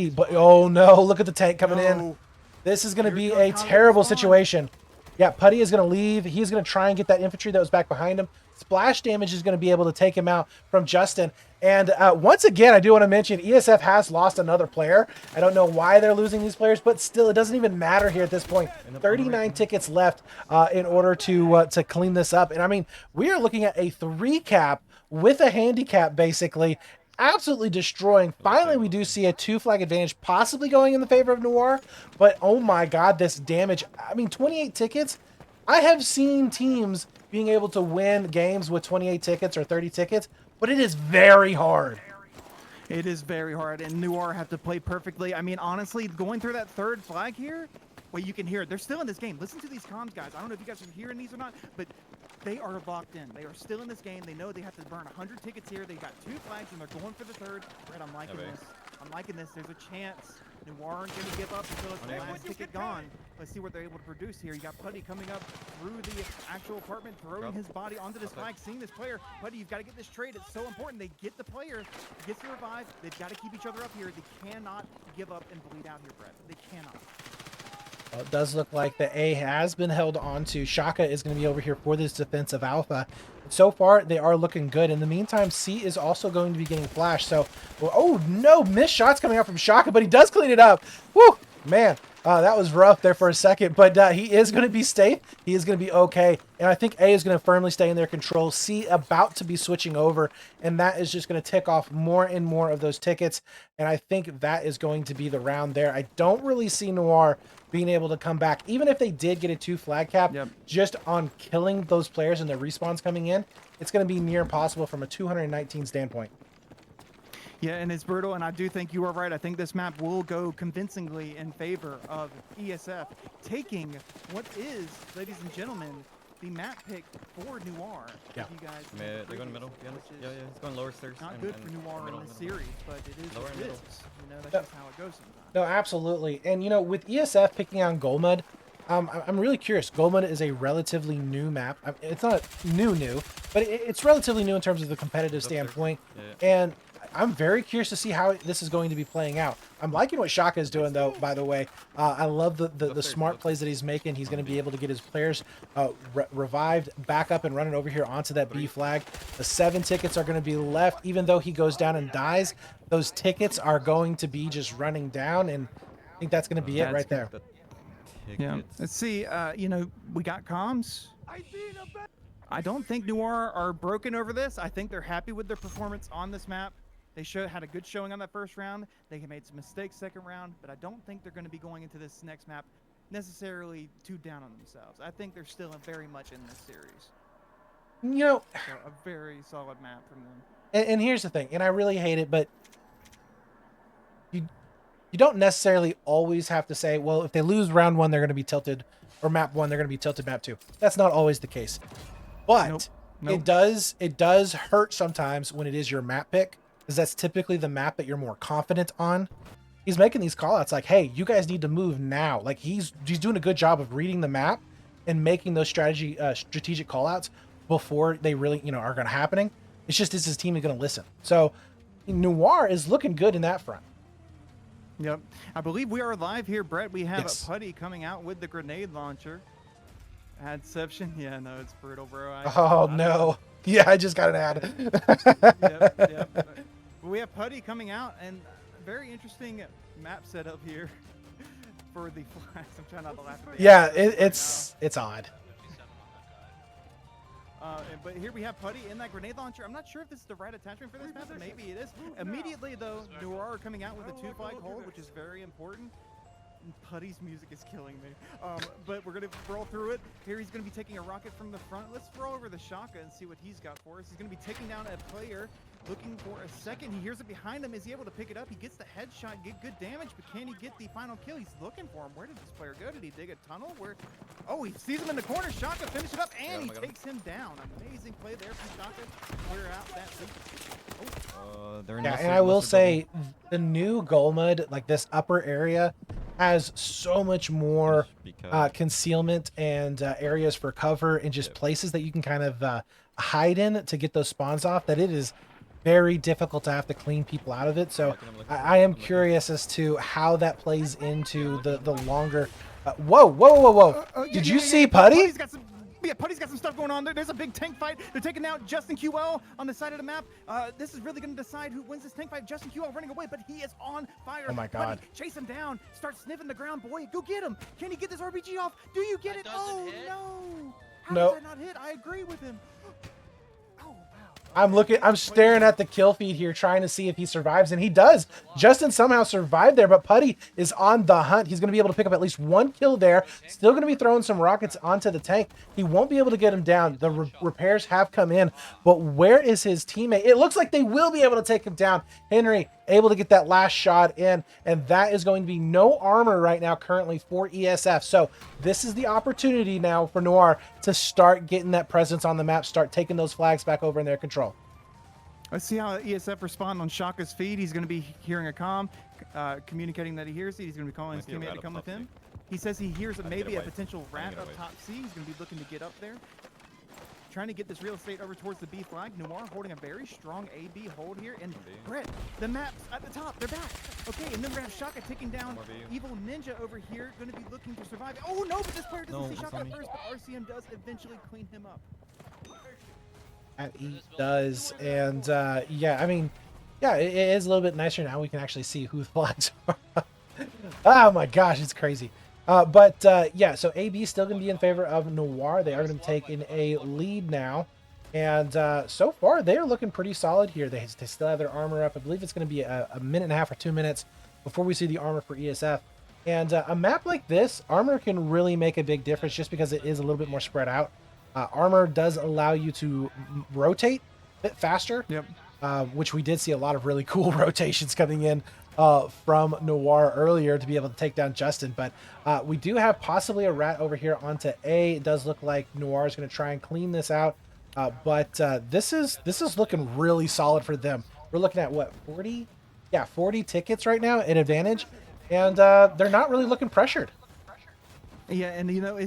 S2: but oh no, look at the tank coming in. This is going to be a terrible situation. Yeah, Putty is going to leave. He's going to try and get that infantry that was back behind him. Splash damage is going to be able to take him out from Justin. And once again, I do want to mention ESF has lost another player. I don't know why they're losing these players, but still, it doesn't even matter here at this point. 39 tickets left in order to clean this up. And I mean, we are looking at a 3 cap with a handicap, basically. Absolutely destroying. Finally, we do see a 2 flag advantage possibly going in the favor of NOIR. But oh my God, this damage. I mean, 28 tickets. I have seen teams being able to win games with 28 tickets or 30 tickets, but it is very hard.
S1: It is very hard, and NOIR have to play perfectly. I mean, honestly, going through that 3rd flag here, well, you can hear it. They're still in this game. Listen to these comms, guys. I don't know if you guys are hearing these or not, but they are locked in. They are still in this game. They know they have to burn 100 tickets here. They've got 2 flags, and they're going for the 3rd. Brett, I'm liking this. I'm liking this. There's a chance NOIR aren't going to give up until it's the last ticket gone. Let's see what they're able to produce here. You got Putty coming up through the actual apartment, throwing his body onto this flag, seeing this player. Putty, you've got to get this trade. It's so important. They get the player, gets the revive. They've got to keep each other up here. They cannot give up and bleed out here, Brett. They cannot.
S2: Well, it does look like the A has been held on to. Shaka is going to be over here for this defensive alpha. So far, they are looking good. In the meantime, C is also going to be getting flashed. So, oh no, missed shots coming out from Shaka, but he does clean it up. Woo, man. That was rough there for a second, but he is going to be safe. He is going to be okay. And I think A is going to firmly stay in their control. C about to be switching over, and that is just going to tick off more and more of those tickets. And I think that is going to be the round there. I don't really see NOIR being able to come back. Even if they did get a 2 flag cap, just on killing those players and their respawns coming in, it's going to be near impossible from a 219 standpoint.
S1: Yeah, and it's brutal, and I do think you are right. I think this map will go convincingly in favor of ESF, taking what is, ladies and gentlemen, the map pick for NOIR.
S2: Yeah.
S1: You guys
S3: They're going middle. Yeah, it's going lower stairs.
S1: Not good for NOIR in this series, but it is what it is. You know, that's just how it goes sometimes.
S2: No, absolutely. And, you know, with ESF picking on Goldmud, I'm really curious. Goldmud is a relatively new map. It's not new, but it's relatively new in terms of the competitive standpoint. And I'm very curious to see how this is going to be playing out. I'm liking what Shaka is doing, though, by the way. I love the smart plays that he's making. He's going to be able to get his players revived, back up and running over here onto that B flag. The 7 tickets are going to be left. Even though he goes down and dies, those tickets are going to be just running down, and I think that's going to be it right there.
S1: Yeah. Let's see. You know, we got comms. I don't think NOIR are broken over this. I think they're happy with their performance on this map. They had a good showing on that first round. They made some mistakes second round, but I don't think they're going to be going into this next map necessarily too down on themselves. I think they're still very much in this series.
S2: You know,
S1: So a very solid map from them.
S2: and here's the thing, and I really hate it, but you don't necessarily always have to say, well, if they lose round 1, they're going to be tilted, or map 1, they're going to be tilted map 2. That's not always the case. But
S1: Nope.
S2: it does hurt sometimes when it is your map pick, because that's typically the map that you're more confident on. He's making these call outs like, hey, you guys need to move now. Like he's doing a good job of reading the map and making those strategic call outs before they really, are going to happening. It's just, is his team going to listen? So Noir is looking good in that front.
S1: Yep. I believe we are live here, Brett. We have
S2: Yes.
S1: a Putty coming out with the grenade launcher. Adception. Yeah, no, it's brutal, bro.
S2: Oh, no. Yeah, I just got an ad.
S1: Yep. But we have Putty coming out, and very interesting map setup here for the flags. I'm trying not to laugh at the
S2: Yeah,
S1: assets right
S2: it's odd.
S1: now. But here we have Putty in that grenade launcher. I'm not sure if this is the right attachment for this map, but maybe it is. Immediately, though, NOIR are coming out with a 2-flag hold, which is very important. And Putty's music is killing me. But we're going to roll through it. Here he's going to be taking a rocket from the front. Let's roll over the Shaka and see what he's got for us. He's going to be taking down a player, looking for a second. He hears it behind him. Is he able to pick it up? He gets the headshot, get good damage, but can he get the final kill? He's looking for him. Where did this player go? Did he dig a tunnel? Oh, he sees him in the corner. Shaka finish it up, and he takes him down. Amazing play there from Shaka. Clear out that lead.
S3: They're in
S2: Yeah,
S3: mustard-
S2: and I will
S3: mustard
S2: say the new goal mud, like this upper area, has so much more
S3: because
S2: concealment and areas for cover and just places that you can kind of hide in to get those spawns off, that it is very difficult to have to clean people out of it. So I am curious as to how that plays into the longer. Whoa! Did you see Putty?
S1: Putty's got some stuff going on. There's a big tank fight. They're taking out Justin QL on the side of the map. This is really going to decide who wins this tank fight. Justin QL running away, but he is on fire.
S2: Oh my God.
S1: Putty, chase him down. Start sniffing the ground, boy. Go get him. Can he get this RPG off? Do you get it? Oh, no. How
S2: Nope.
S1: does that not hit? I agree with him. Oh, wow.
S2: I'm staring at the kill feed here, trying to see if he survives, and he does. Justin somehow survived there, but Putty is on the hunt. He's going to be able to pick up at least 1 kill there. Still going to be throwing some rockets onto the tank. He won't be able to get him down. The repairs have come in, but where is his teammate? It looks like they will be able to take him down. Henry able to get that last shot in, and that is going to be no armor right now currently for ESF. So this is the opportunity now for NOIR to start getting that presence on the map, start taking those flags back over in their control.
S1: Let's see how ESF respond on Shaka's feed. He's going to be hearing a comm, communicating that he hears it. He's going to be calling his
S3: Might be a
S1: teammate
S3: rat
S1: to
S3: up
S1: come with
S3: top
S1: him.
S3: C.
S1: He says he hears maybe a
S3: away.
S1: potential rat
S3: get
S1: up
S3: away.
S1: top C. He's going to be looking to get up there. Trying to get this real estate over towards the B flag. NOIR holding a very strong AB hold here. And Brett, the maps at the top, they're back. Okay, and then we're going to have Shaka taking down
S3: More B.
S1: Evil Ninja over here. Going to be looking to survive. Oh, no, but this player doesn't
S3: No,
S1: see
S3: it's
S1: Shaka
S3: on
S1: at
S3: me.
S1: first, but RCM does eventually clean him up.
S2: And he does, and yeah, I mean, yeah, it is a little bit nicer now. We can actually see who the flags are. Oh my gosh, it's crazy. But yeah, so AB is still going to be in favor of NOIR. They are going to take in a lead now. And so far, they are looking pretty solid here. They still have their armor up. I believe it's going to be a minute and a half or 2 minutes before we see the armor for ESF. And a map like this, armor can really make a big difference just because it is a little bit more spread out. Armor does allow you to rotate a bit faster.
S1: Yep.
S2: Which we did see a lot of really cool rotations coming in from NOIR earlier to be able to take down Justin. But we do have possibly a rat over here onto A. It does look like NOIR is going to try and clean this out. But this is looking really solid for them. We're looking at what, 40? Yeah, 40 tickets right now at advantage. And they're not really looking pressured.
S1: Yeah, and you know,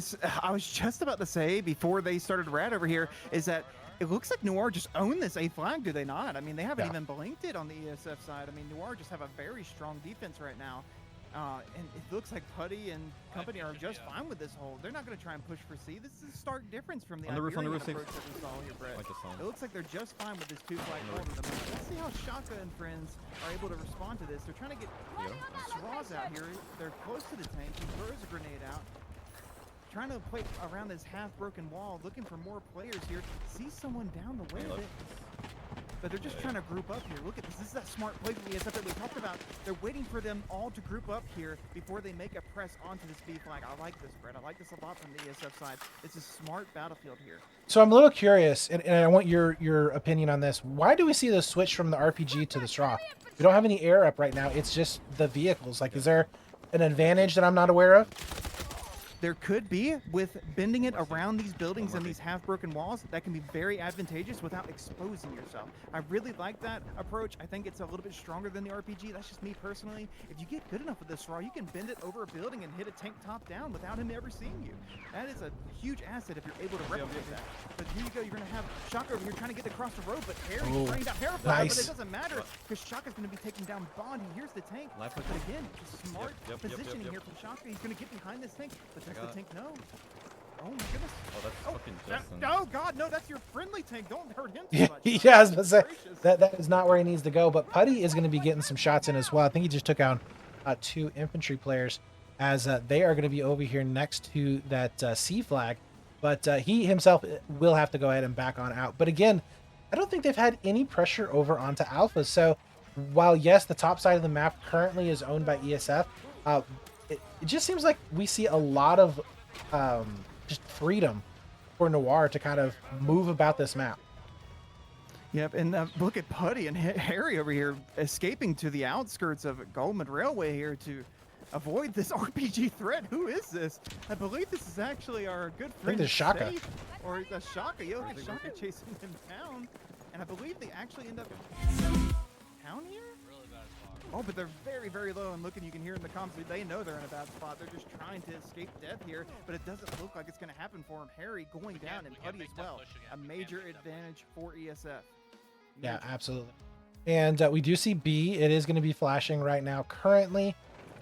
S1: I was just about to say before they started rat over here is that it looks like NOIR just own this A flag, do they not? I mean, they haven't even blinked it on the ESF side. I mean, NOIR just have a very strong defense right now. And it looks like Putty and company are just fine with this hold. They're not going to try and push for C. This is a stark difference from the
S3: On the roof,
S1: Iberian
S3: safe.
S1: approach that we saw here, Brett.
S3: Like the sun.
S1: It looks like they're just fine with this 2-flag hold at the moment. Let's see how Shaka and friends are able to respond to this. They're trying to get Sraz out here. They're close to the tank. He throws a grenade out. Trying to play around this half-broken wall, looking for more players here. See someone down the way of it. but they're just trying to group up here. Look at this. This is that smart play from ESF that we talked about. They're waiting for them all to group up here before they make a press onto this B flag. I like this, Brett. I like this a lot from the ESF side. It's a smart battlefield here.
S2: So I'm a little curious, and I want your opinion on this. Why do we see the switch from the RPG to the straw? We don't have any air up right now. It's just the vehicles. Like, is there an advantage that I'm not aware of?
S1: There could be, with bending it around these buildings and these half-broken walls, that can be very advantageous without exposing yourself. I really like that approach. I think it's a little bit stronger than the RPG. That's just me personally. If you get good enough with this raw, you can bend it over a building and hit a tank top down without him ever seeing you. That is a huge asset if you're able to replicate that. But here you go. You're going to have Shaka over here trying to get across the road, but Harry's bringing down Harry,
S2: nice.
S1: but it doesn't matter because Shaka's going to be taking down Bond. He hears the tank. But again, it's smart positioning here from Shaka. He's going to get behind this tank, but does the tank know? Oh my goodness.
S3: Oh, that's fucking Justin.
S1: No, God, no, that's your friendly tank. Don't hurt him too
S2: Yeah,
S1: much.
S2: yeah, I was about to say, that is not where he needs to go. But Putty is going to be getting some shots in as well. I think he just took out 2 infantry players as they are going to be over here next to that C flag. But he himself will have to go ahead and back on out. But again, I don't think they've had any pressure over onto Alpha. So while, yes, the top side of the map currently is owned by ESF, it just seems like we see a lot of just freedom for Noir to kind of move about this map.
S1: Yep, and look at Putty and Harry over here escaping to the outskirts of Goldman Railway here to avoid this RPG threat. Who is this? I believe this is actually our good friend.
S2: I think there's Shaka.
S1: Safe, or the Shaka. Yo, look at Shaka chasing him down. And I believe they actually end up down here? Oh, but they're very, very low, and looking, you can hear in the comms, they know they're in a bad spot. They're just trying to escape death here, but it doesn't look like it's going to happen for him. Harry going down, and Putty as well. A major advantage for ESF.
S2: Yeah, absolutely. And we do see B. It is going to be flashing right now currently.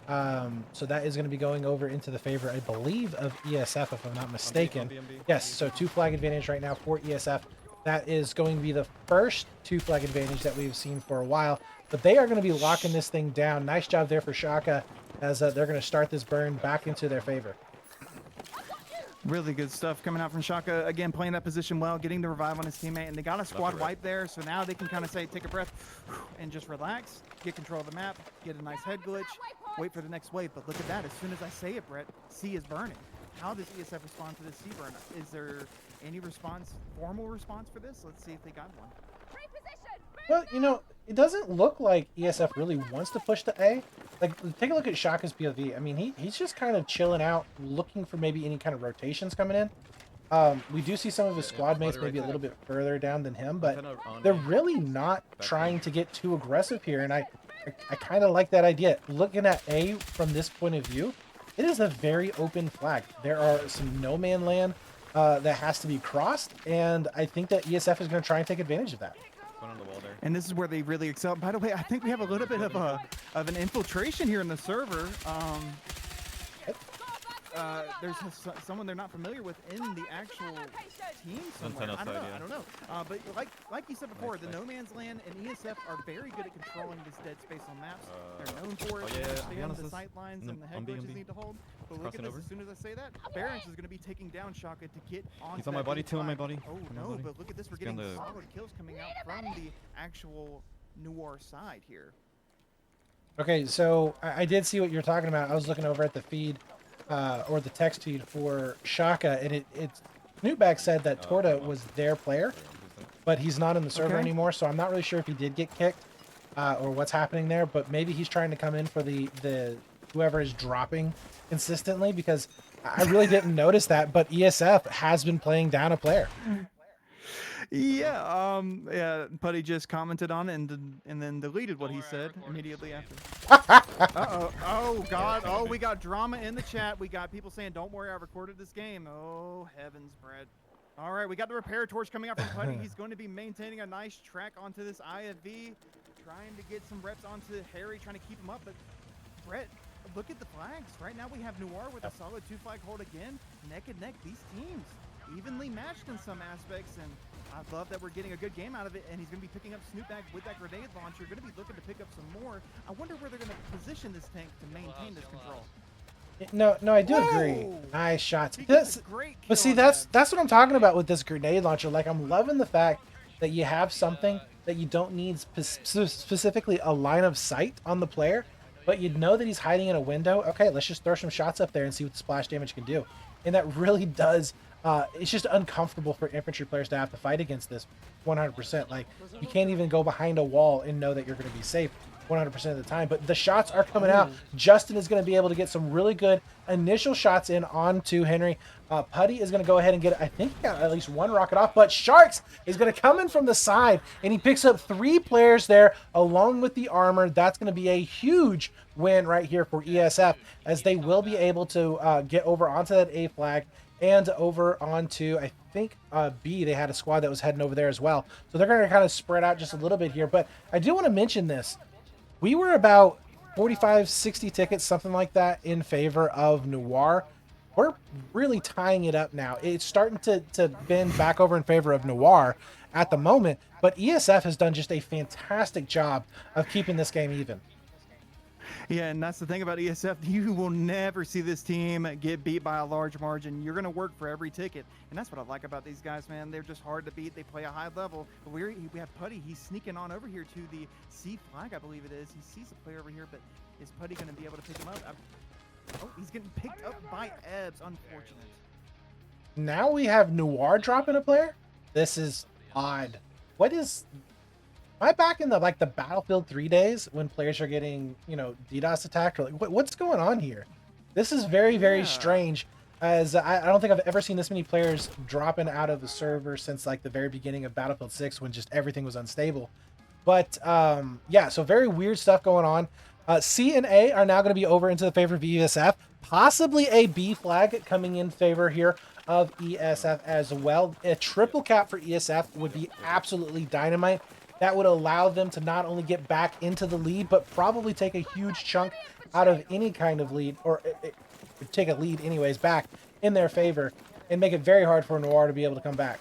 S2: So that is going to be going over into the favor, I believe, of ESF, if I'm not mistaken. Yes, so 2 flag advantage right now for ESF. That is going to be the first 2 flag advantage that we've seen for a while. But they are going to be locking this thing down. Nice job there for Shaka as they're going to start this burn back into their favor.
S1: Really good stuff coming out from Shaka. Again, playing that position well, getting the revive on his teammate, and they got a squad wipe there, so now they can kind of say, take a breath and just relax, get control of the map, get a nice head glitch, wait for the next wave. But look at that. As soon as I say it, Brett, C is burning. How does ESF respond to this C burn? Is there any response, formal response for this? Let's see if they got one.
S2: Well, you know, it doesn't look like ESF really wants to push to A. Like, take a look at Shaka's POV. I mean, he's just kind of chilling out, looking for maybe any kind of rotations coming in. We do see some of his squad mates maybe a little bit further down than him, but they're really not trying to get too aggressive here. And I kind of like that idea. Looking at A from this point of view, it is a very open flag. There are some no man land that has to be crossed, and I think that ESF is going to try and take advantage of that.
S3: On the wall there.
S1: And this is where they really excel. By the way, I think we have a little bit of an infiltration here in the server. There's someone they're not familiar with in the actual team somewhere. I don't know. But like you said before, the No Man's Land and ESF are very good at controlling this dead space on maps. They're known for it. They understand the sight lines and the head glitches need to hold. But look at this. As soon as I say that, Barons is going to be taking down Shaka to get on.
S3: He's on my body too, on my body.
S1: Oh no, but look at this. We're getting solid kills coming out from the actual Noir side here.
S2: Okay, so I did see what you're talking about. I was looking over at the feed, or the text feed for Shaka, and it's Newtbag said that Torta was their player, but he's not in the server anymore, so I'm not really sure if he did get kicked or what's happening there, but maybe he's trying to come in for the whoever is dropping consistently, because I really didn't notice that, but ESF has been playing down a player.
S1: Yeah, Putty just commented on it and then deleted what he said immediately after. Oh God! Oh, we got drama in the chat. We got people saying, "Don't worry, I recorded this game." Oh heavens, Brett! All right, we got the repair torch coming out from Putty. He's going to be maintaining a nice track onto this IFV, trying to get some reps onto Harry, trying to keep him up. But Brett, look at the flags. Right now we have Noir with a solid 2 flag hold again, neck and neck. These teams evenly matched in some aspects, and I love that we're getting a good game out of it, and he's going to be picking up Snoopbag with that grenade launcher. Going to be looking to pick up some more. I wonder where they're going to position this tank to maintain this control.
S2: No, I do agree. Nice shots. But see, that's what I'm talking about with this grenade launcher. Like, I'm loving the fact that you have something that you don't need specifically a line of sight on the player, but you'd know that he's hiding in a window. Okay, let's just throw some shots up there and see what the splash damage can do. And that really does, it's just uncomfortable for infantry players to have to fight against this 100%. Like, you can't even go behind a wall and know that you're going to be safe 100% of the time. But the shots are coming out. Justin is going to be able to get some really good initial shots in onto Henry. Putty is going to go ahead and get, I think he got at least one rocket off, but Sharks is going to come in from the side, and he picks up 3 players there along with the armor. That's going to be a huge win right here for ESF, as they will be able to get over onto that A flag and over onto, I think, B. They had a squad that was heading over there as well. So they're going to kind of spread out just a little bit here. But I do want to mention this. We were about 45, 60 tickets, something like that, in favor of Noir. We're really tying it up now. It's starting to bend back over in favor of Noir at the moment, but ESF has done just a fantastic job of keeping this game even.
S1: Yeah, and that's the thing about ESF. You will never see this team get beat by a large margin. You're going to work for every ticket, and that's what I like about these guys, man. They're just hard to beat. They play a high level. But we have Putty. He's sneaking on over here to the C flag, I believe it is. He sees a player over here, but is Putty going to be able to pick him up? Oh, he's getting picked up by Ebbs. Unfortunate.
S2: Now we have Noir dropping a player? This is odd. What is... Am I back in the the Battlefield 3 days when players are getting, you know, DDoS attacked? Or like, what's going on here? This is very, very strange, as I don't think I've ever seen this many players dropping out of the server since like the very beginning of Battlefield 6 when just everything was unstable. But yeah, so very weird stuff going on. C and A are now going to be over into the favor of ESF. Possibly a B flag coming in favor here of ESF as well. A triple cap for ESF would be absolutely dynamite. That would allow them to not only get back into the lead, but probably take a huge chunk out of any kind of lead, or take a lead anyways back in their favor, and make it very hard for Noir to be able to come back.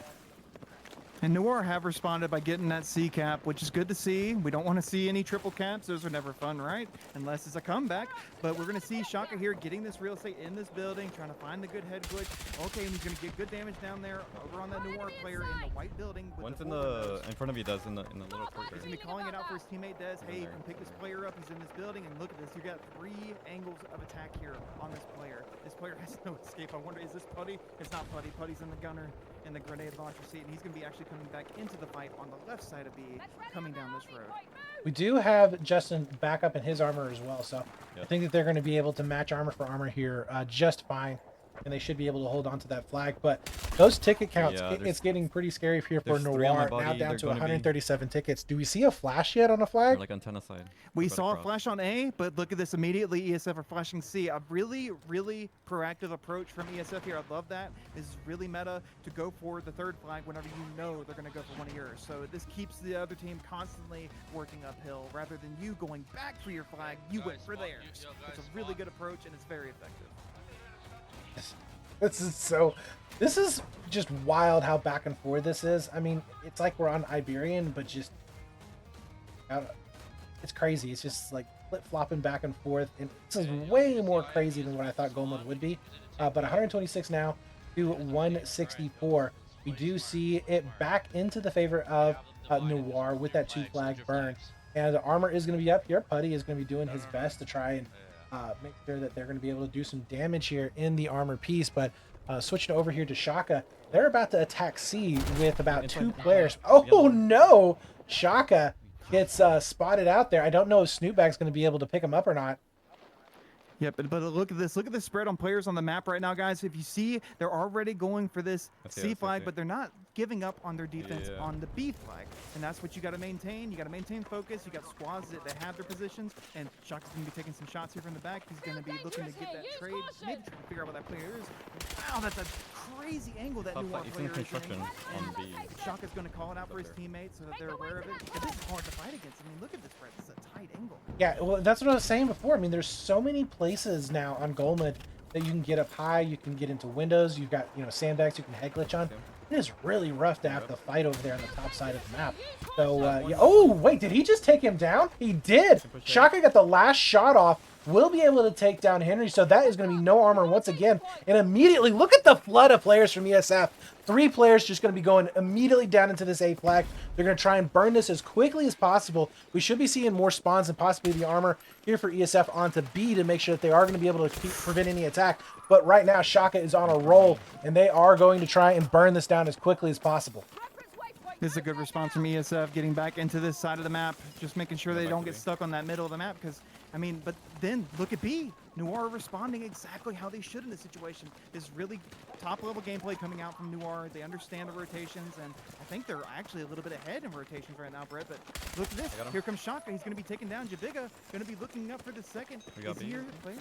S1: And Noir have responded by getting that C cap, which is good to see. We don't want to see any triple caps. Those are never fun, right? Unless it's a comeback. But we're going to see Shaka here getting this real estate in this building, trying to find the good head glitch. Okay, and he's going to get good damage down there over on that Noir player in the white building. With
S3: One's
S1: the
S3: in front of you, does in the little courtyard.
S1: He's going to be calling it out for his teammate, Des. Hey, you can pick this player up. He's in this building. And look at this. You got 3 angles of attack here on this player. This player has no escape. I wonder, is this Putty? It's not Putty. Putty's in the gunner in the grenade launcher seat, and he's going to be actually coming back into the fight on the left side of B, coming down this road.
S2: We do have Justin back up in his armor as well, so I think that they're going to be able to match armor for armor here just fine, and they should be able to hold on to that flag. But those ticket counts, it's getting pretty scary here for Noir, now down to 137 tickets. Do we see a flash yet on a flag?
S3: Or like antenna side.
S1: We saw a flash on A, but look at this. Immediately, ESF are flashing C. A really, really proactive approach from ESF here. I love that. This is really meta to go for the 3rd flag whenever you know they're going to go for one of yours. So this keeps the other team constantly working uphill. Rather than you going back for your flag, you went for theirs. It's a really good approach, and it's very effective.
S2: This is just wild how back and forth this is. I mean, it's like we're on Iberian, but just it's crazy. It's just like flip-flopping back and forth, and this is way more crazy than what I thought gold mode would be. But 126 now to 164. We do see it back into the favor of Noir with that 2 flag burn, and the armor is going to be up here. Putty is going to be doing his best to try and make sure that they're going to be able to do some damage here in the armor piece. But switching over here to Shaka, they're about to attack C with about 2 players. Oh no! Shaka gets spotted out there. I don't know if Snootbag's going to be able to pick him up or not.
S1: Yep, but look at this. Look at the spread on players on the map right now, guys. If you see, they're already going for this C flag, but they're not giving up on their defense on the B flag. And that's what you got to maintain. You got to maintain focus. You got squads that have their positions. And Shaka's going to be taking some shots here from the back. He's going to be looking to get that trade. Maybe trying to figure out what that player is. Wow, that's a crazy angle that Noir player is in. And Shaka's going to call it out for his teammates so that they're aware of it. But this is hard to fight against. I mean, look at this spread. This is a tight angle.
S2: Yeah, well, that's what I was saying before. I mean, there's so many places now on Golmud that you can get up high, you can get into windows, you've got, you know, sandbags you can head glitch on. It is really rough to have to fight over there on the top side of the map. So, yeah. Oh, wait, did he just take him down? He did! Shaka got the last shot off will be able to take down Henry. So that is going to be no armor once again. And immediately, look at the flood of players from ESF. 3 players just going to be going immediately down into this A flag. They're going to try and burn this as quickly as possible. We should be seeing more spawns and possibly the armor here for ESF onto B to make sure that they are going to be able to prevent any attack. But right now, Shaka is on a roll, and they are going to try and burn this down as quickly as possible.
S1: This is a good response from ESF, getting back into this side of the map, just making sure they don't get stuck on that middle of the map. Because, I mean, but then look at B. NOIR responding exactly how they should in this situation. This really top-level gameplay coming out from NOIR. They understand the rotations, and I think they're actually a little bit ahead in rotations right now, Brett. But look at this. Here comes Shaka. He's going to be taking down Jabiga. Going to be looking up for the second. Is he your player?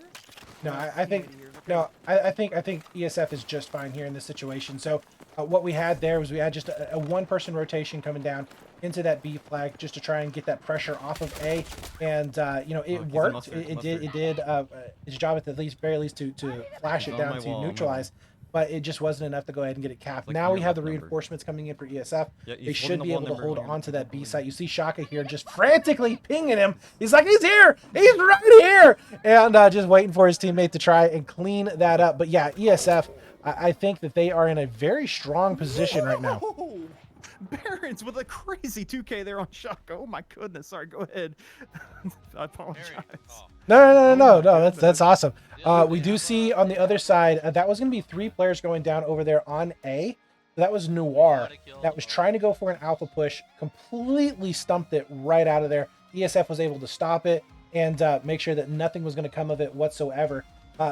S2: No, I think no. I think ESF is just fine here in this situation. So what we had there was we had just a one-person rotation coming down into that B flag just to try and get that pressure off of A, and you know, it worked. It did its job at the very least to flash it down to neutralize, but it just wasn't enough to go ahead and get it capped. Now we have the reinforcements coming in for ESF. They should be able to hold on to that B site. You see Shaka here just frantically pinging him. He's like, he's here, he's right here, and just waiting for his teammate to try and clean that up. But yeah, ESF, I think that they are in a very strong position right now.
S1: Barons with a crazy 2K there on Shaka. Oh my goodness. Sorry, go ahead. I apologize.
S2: No. That's awesome. We do see on the other side, that was going to be 3 players going down over there on A. That was NOIR that was trying to go for an alpha push, completely stumped it right out of there. ESF was able to stop it and make sure that nothing was going to come of it whatsoever.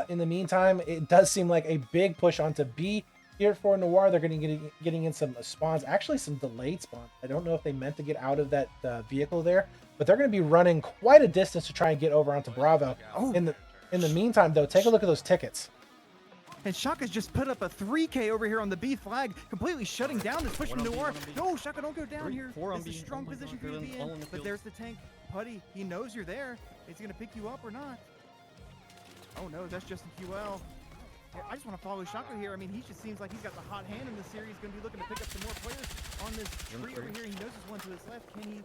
S2: In the meantime, it does seem like a big push onto B. Here for NOIR, they're going to be getting in some spawns, actually some delayed spawns. I don't know if they meant to get out of that vehicle there, but they're going to be running quite a distance to try and get over onto Bravo. In the meantime, though, take a look at those tickets.
S1: And Shaka's just put up a 3K over here on the B flag, completely shutting down this push from NOIR. No, Shaka, don't go down here. It's a strong position for you to be in. But there's the tank. Putty, he knows you're there. Is he going to pick you up or not? Oh, no, that's just a QL. I just want to follow Shaka here. I mean, he just seems like he's got the hot hand in the series. Going to be looking to pick up some more players on this tree over here. He knows there's one to his left. Can he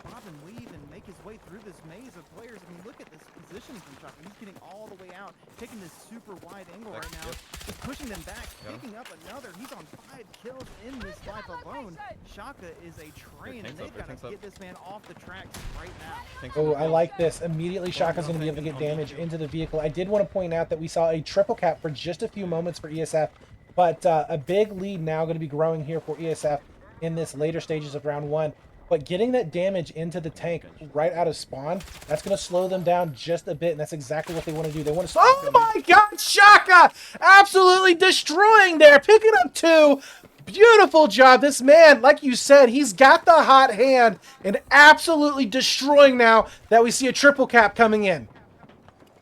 S1: bob and weave and make his way through this maze of players? I mean, look at this positioning from Shaka. He's getting all the way out, taking this super wide angle right now. Just pushing them back, picking up another. He's on 5 kills in this life alone. Shaka is a train, and they've got to get this man off the tracks right now.
S2: Oh, I like this. Immediately, Shaka's going to be able to get damage into the vehicle. I did want to point out that we saw a triple cap for just a few moments for ESF, but a big lead now going to be growing here for ESF in this later stages of round 1. But getting that damage into the tank right out of spawn, that's going to slow them down just a bit, and that's exactly what they want to do. They want to... Oh my god, Shaka! Absolutely destroying there, picking up 2. Beautiful job. This man, like you said, he's got the hot hand and absolutely destroying now that we see a triple cap coming in.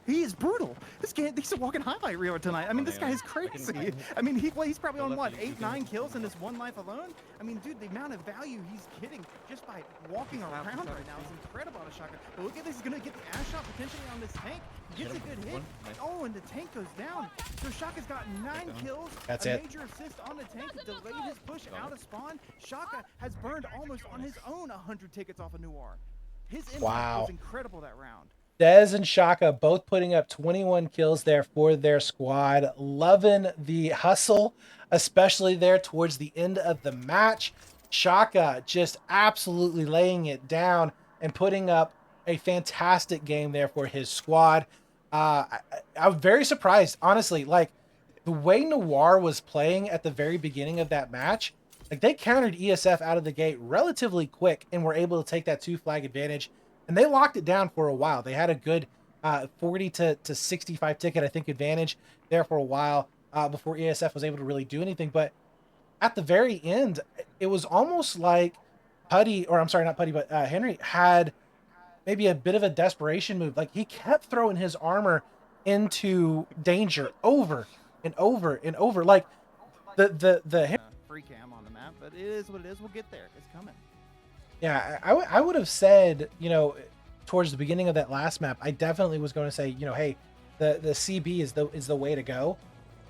S1: He is brutal. This guy, he's a walking highlight reel tonight. I mean, this guy is crazy. I mean, he's probably on, what, 8, 9 kills in this one life alone? I mean, dude, the amount of value he's getting just by walking around right now is incredible out of Shaka. But look at this. He's going to get the ash shot potentially on this tank. Gets a good hit. Oh, and the tank goes down. So Shaka's got 9 kills.
S2: That's
S1: a
S2: it.
S1: Major assist on the tank. Delayed his push out of spawn. Shaka has burned almost on his own 100 tickets off of NOIR. His impact was incredible that round.
S2: Dez and Shaka both putting up 21 kills there for their squad. Loving the hustle, especially there towards the end of the match. Shaka just absolutely laying it down and putting up a fantastic game there for his squad. I'm very surprised, honestly. Like, the way NOIR was playing at the very beginning of that match, like, they countered ESF out of the gate relatively quick and were able to take that 2 flag advantage. And they locked it down for a while. They had a good 40 to 65 ticket, I think, advantage there for a while before ESF was able to really do anything. But at the very end, it was almost like Putty, or I'm sorry, not Putty, but Henry had maybe a bit of a desperation move. Like, he kept throwing his armor into danger over and over and over. Like, the
S1: free cam on the map, but it is what it is. We'll get there. It's coming.
S2: Yeah, I would have said, you know, towards the beginning of that last map, I definitely was going to say, you know, hey, the CB is the way to go.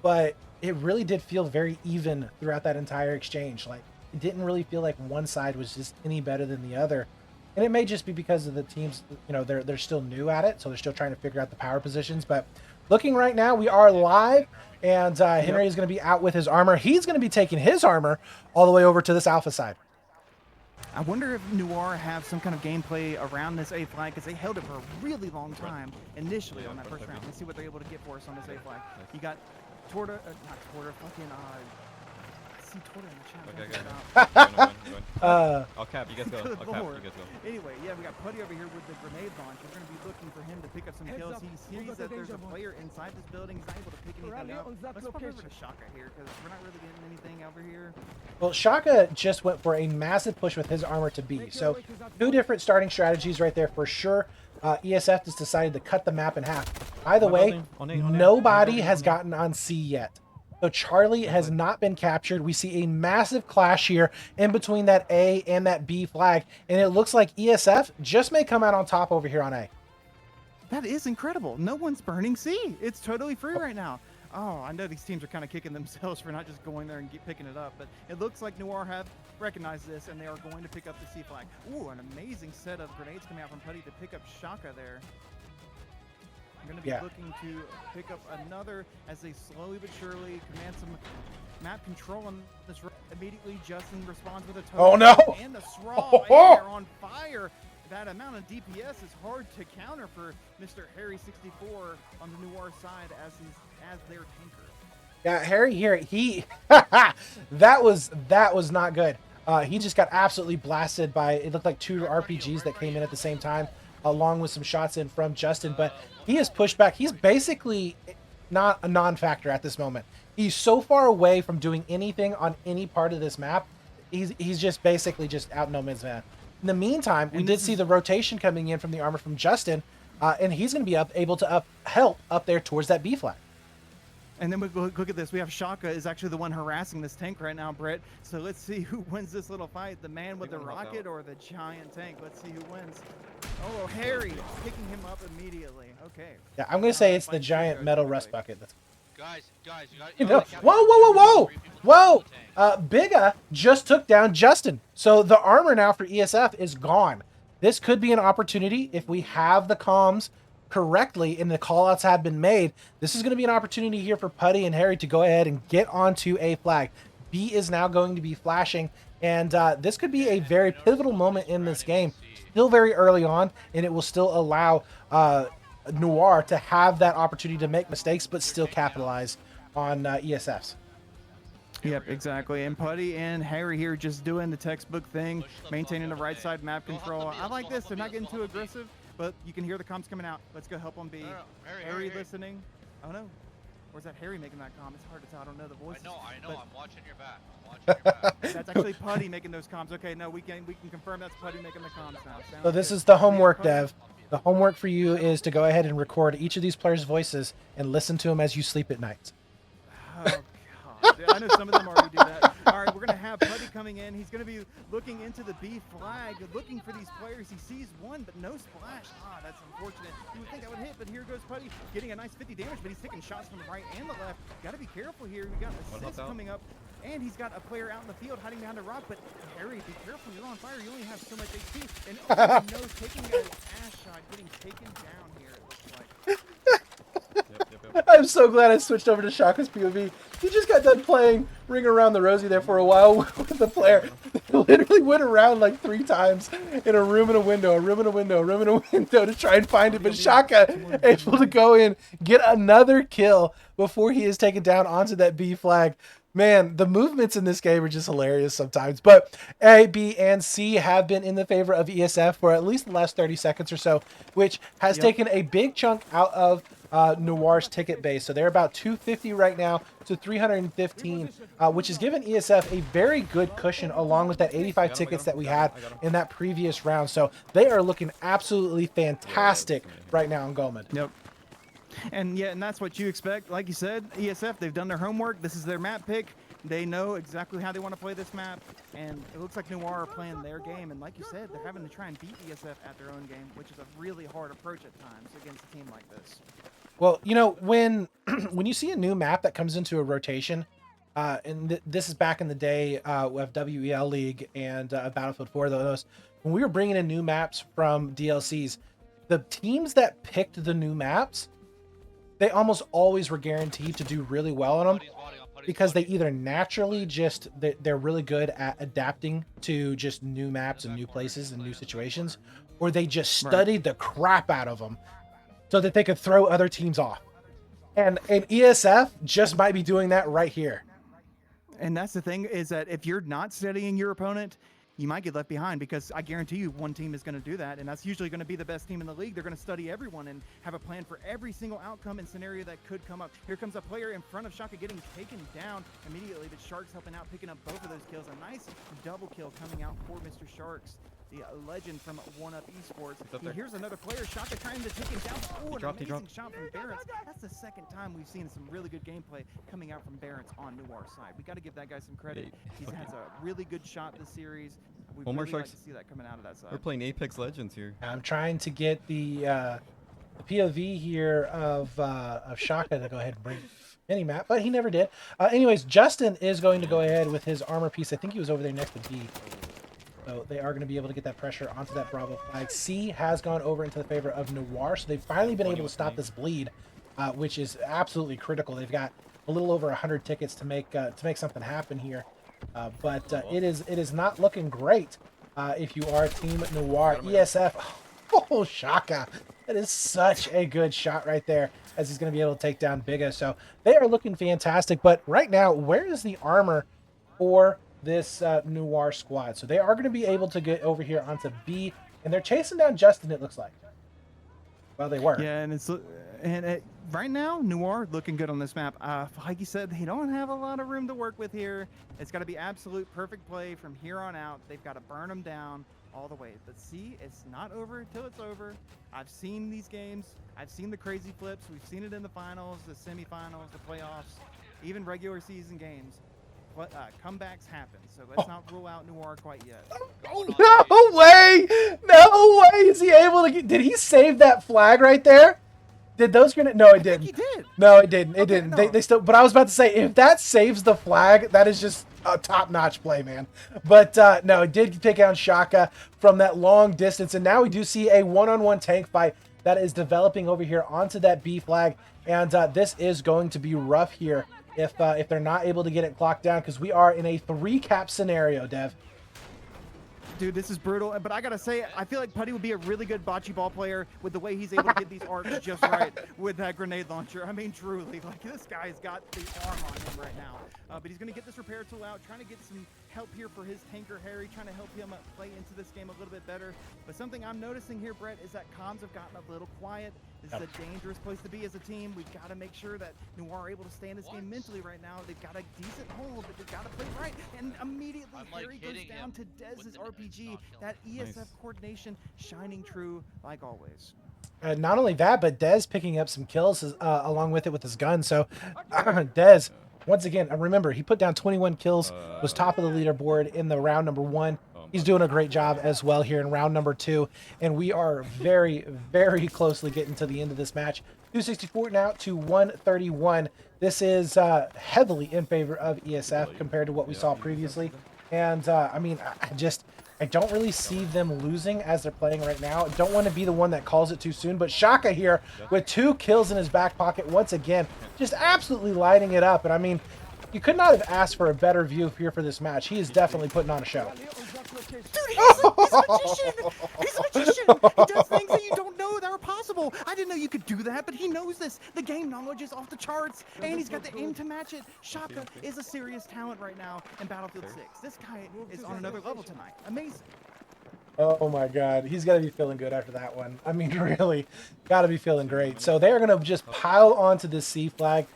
S2: But it really did feel very even throughout that entire exchange. Like, it didn't really feel like one side was just any better than the other. And it may just be because of the teams, you know, they're still new at it, so they're still trying to figure out the power positions. But looking right now, we are live, and Henry is going to be out with his armor. He's going to be taking his armor all the way over to this alpha side.
S1: I wonder if NOIR have some kind of gameplay around this A flag, because they held it for a really long time initially on that first round. Let's see what they're able to get for us on this A flag. You got Torta, not Torta, fucking, I see Torta in the chat.
S3: I'll cap. You guys go.
S1: Good
S3: I'll cap.
S1: lord.
S3: You guys go.
S1: Anyway, yeah, we got Putty over here with the grenade launch. We're going to be looking for him to pick up some kills. He sees that there's a player inside this building. He's not able to pick anything up. Let's pop over to Shaka here, because we're not really getting anything over here.
S2: Well, Shaka just went for a massive push with his armor to B. So 2 different starting strategies right there for sure. ESF just decided to cut the map in half. Either way, nobody has gotten on C yet. So Charlie has not been captured. We see a massive clash here in between that A and that B flag. And it looks like ESF just may come out on top over here on A.
S1: That is incredible. No one's burning C. It's totally free right now. Oh, I know these teams are kind of kicking themselves for not just going there and picking it up, but it looks like NOIR have recognized this, and they are going to pick up the C flag. Ooh, an amazing set of grenades coming out from Putty to pick up Shaka there. I'm going to be looking to pick up another as they slowly but surely command some map control on this. Immediately, Justin responds with a total.
S2: Oh, no!
S1: And the Straw, and they're on fire. That amount of DPS is hard to counter for Mr. Harry64 on the NOIR side as their tanker.
S2: Yeah, Harry here, he that was not good. He just got absolutely blasted by, it looked like 2 RPGs that came in at the same time, along with some shots in from Justin, but he is pushed back. He's basically not a non-factor at this moment. He's so far away from doing anything on any part of this map. He's just basically just out no man's man. In the meantime, we did see the rotation coming in from the armor from Justin, and he's going to be able to help up there towards that B flag.
S1: And then we look at this. We have Shaka is actually the one harassing this tank right now, Brett. So let's see who wins this little fight. The man with the rocket or the giant tank. Let's see who wins. Oh, Harry picking him up immediately. Okay.
S2: Yeah, I'm going to say it's the giant metal rust bucket.
S4: Guys,
S2: you know, whoa! Bigga just took down Justin. So the armor now for ESF is gone. This could be an opportunity if we have the comms correctly and the callouts have been made. This is going to be an opportunity here for Putty and Harry to go ahead and get onto A flag. B is now going to be flashing, and this could be a very pivotal moment in this game. Still very early on, and it will still allow NOIR to have that opportunity to make mistakes but still capitalize on ESFs.
S1: Yep, exactly. And Putty and Harry here just doing the textbook thing, maintaining the right side map control. I like this. They're not getting too aggressive, but you can hear the comms coming out. Let's go help on B. Harry listening. Oh no. Or is that Harry making that comm? It's hard to tell. I don't know the voice.
S4: I know. I'm watching your back.
S1: That's actually Putty making those comms. Okay, no, we can confirm that's Putty making the comms now.
S2: So this is the homework, Dev. The homework for you is to go ahead and record each of these players' voices and listen to them as you sleep at night.
S1: Oh, God. I know some of them already do that. All right, we're going to have Putty coming in. He's going to be looking into the B flag, looking for these players. He sees one, but no splash. Ah, that's unfortunate. You would think that would hit, but here goes Putty getting a nice 50 damage, but he's taking shots from the right and the left. Got to be careful here. We got assists coming up, and he's got a player out in the field hiding behind a rock, but Harry, be careful. You're on fire. You only have so much HP. And oh, no, taking an ass shot, getting taken down here, it looks like.
S2: I'm so glad I switched over to Shaka's POV. He just got done playing Ring Around the Rosie there for a while with the player. Literally went around like 3 times in a room and a window, a room and a window, a room and a window to try and find it. But Shaka able to go in, get another kill before he is taken down onto that B flag. Man, the movements in this game are just hilarious sometimes. But A, B, and C have been in the favor of ESF for at least the last 30 seconds or so, which has taken a big chunk out of NOIR's ticket base. So they're about 250 right now to 315, which has given ESF a very good cushion along with that 85 tickets that we had in that previous round. So they are looking absolutely fantastic right now in Gomad.
S1: Yep. And yeah, and that's what you expect. Like you said, ESF, they've done their homework. This is their map pick. They know exactly how they want to play this map. And it looks like NOIR are playing their game. And like you said, they're having to try and beat ESF at their own game, which is a really hard approach at times against a team like this.
S2: Well, you know, when you see a new map that comes into a rotation, And this is back in the day with WEL League and Battlefield 4. Those when we were bringing in new maps from DLCs, the teams that picked the new maps, they almost always were guaranteed to do really well on them because they either naturally just they're really good at adapting to just new maps and new places and new situations, or they just studied the crap out of them so that they could throw other teams off. And ESF just might be doing that right here.
S1: And that's the thing, is that if you're not studying your opponent, you might get left behind, because I guarantee you one team is going to do that, and that's usually going to be the best team in the league. They're going to study everyone and have a plan for every single outcome and scenario that could come up. Here comes a player in front of Shaka getting taken down immediately, but Sharks helping out, picking up both of those kills. A nice double kill coming out for Mr. Sharks, the legend from 1UP Esports. Here's another player, Shaka trying to take him down. Oh, an amazing shot from Barents. That's the second time we've seen some really good gameplay coming out from Barents on NOIR's side. We got to give that guy some credit. He has a really good shot this series. We
S3: One more
S1: really like
S3: Sharks.
S1: to see that coming out of that side.
S3: We're playing Apex Legends here.
S2: I'm trying to get the POV here of Shaka to go ahead and bring any map, but he never did. Anyways, Justin is going to go ahead with his armor piece. I think he was over there next to B. So they are going to be able to get that pressure onto that Bravo flag. C has gone over into the favor of NOIR, so they've finally been able to stop this bleed, which is absolutely critical. They've got a little over 100 tickets to make something happen here, but it is not looking great if you are Team NOIR. ESF, oh Shaka, that is such a good shot right there, as he's going to be able to take down Bigga. So they are looking fantastic, but right now, where is the armor for this NOIR squad? So they are going to be able to get over here onto B, and they're chasing down Justin, it looks like. Well, they were.
S1: Yeah, and right now, NOIR looking good on this map. Like you said, they don't have a lot of room to work with here. It's got to be absolute perfect play from here on out. They've got to burn them down all the way. But see, it's not over until it's over. I've seen these games. I've seen the crazy flips. We've seen it in the finals, the semifinals, the playoffs, even regular season games. Comebacks happen, so let's not rule out NOIR quite yet.
S2: Oh, no way! No way is he able to get... Did he save that flag right there? Did those grenades... No, it didn't.
S1: I think he did.
S2: No, it didn't. It
S1: Okay,
S2: didn't.
S1: no.
S2: They still... But I was about to say, if that saves the flag, that is just a top-notch play, man. But no, it did take down Shaka from that long distance, and now we do see a one-on-one tank fight that is developing over here onto that B flag, and this is going to be rough here if they're not able to get it clocked down, because we are in a 3-cap scenario, Dev.
S1: Dude, this is brutal, but I gotta say, I feel like Putty would be a really good bocce ball player with the way he's able to get these arcs just right with that grenade launcher. I mean, truly, like, this guy's got the arm on him right now. But he's gonna get this repair tool out, trying to get some help here for his tanker Harry, trying to help him play into this game a little bit better. But something I'm noticing here, Brett, is that comms have gotten a little quiet. This is a dangerous place to be as a team. We've got to make sure that NOIR are able to stay in this game mentally right now. They've got a decent hold, but they've got to play right. And immediately, Harry goes down to Dez's RPG. That ESF coordination shining true like always.
S2: Not only that, but Dez picking up some kills along with it with his gun. So Dez, once again, remember, he put down 21 kills, was top of the leaderboard in the round number 1. He's doing a great job as well here in round number 2. And we are very, very closely getting to the end of this match. 264 now to 131. This is heavily in favor of ESF compared to what we saw previously. And I mean, I don't really see them losing as they're playing right now. I don't want to be the one that calls it too soon, but Shaka here with 2 kills in his back pocket once again, just absolutely lighting it up. And I mean, you could not have asked for a better view here for this match. He is definitely putting on a show.
S1: Dude, he's a magician! He's a magician! He does things that you don't know that are possible. I didn't know you could do that, but he knows this. The game knowledge is off the charts, and he's got the aim to match it. Shaka is a serious talent right now in Battlefield 6. This guy is on another level tonight. Amazing.
S2: Oh my God, he's got to be feeling good after that one. I mean, really, got to be feeling great. So they are going to just pile onto this C flag.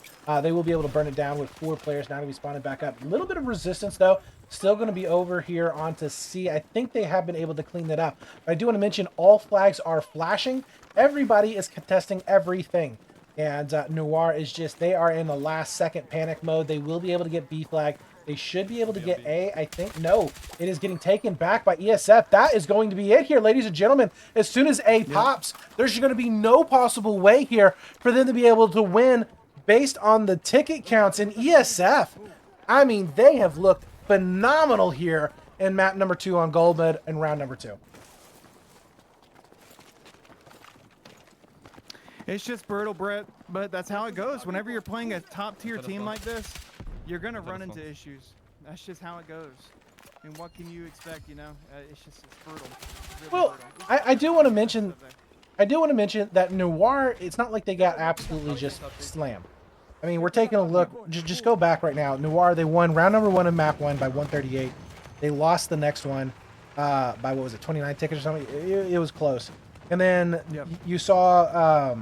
S2: They will be able to burn it down with 4 players now to be spawning back up. A little bit of resistance, though. Still going to be over here onto C. I think they have been able to clean that up. But I do want to mention all flags are flashing. Everybody is contesting everything. And NOIR is just, they are in the last second panic mode. They will be able to get B flag. They should be able to get A, I think. No, it is getting taken back by ESF. That is going to be it here, ladies and gentlemen. As soon as A pops, there's going to be no possible way here for them to be able to win based on the ticket counts in ESF. I mean, they have looked phenomenal here in map number 2 on Gold Mud and round number 2.
S1: It's just brutal, Brett, but that's how it goes. Whenever you're playing a top-tier team like this, you're going to run into issues. That's just how it goes. And what can you expect, you know? It's brutal. It's really
S2: Well,
S1: brutal.
S2: I do want to mention... that NOIR, it's not like they got absolutely just slammed. I mean, we're taking a look. Just go back right now. NOIR, they won round number 1 of map 1 by 138. They lost the next one by, what was it, 29 tickets or something? It was close. And then you saw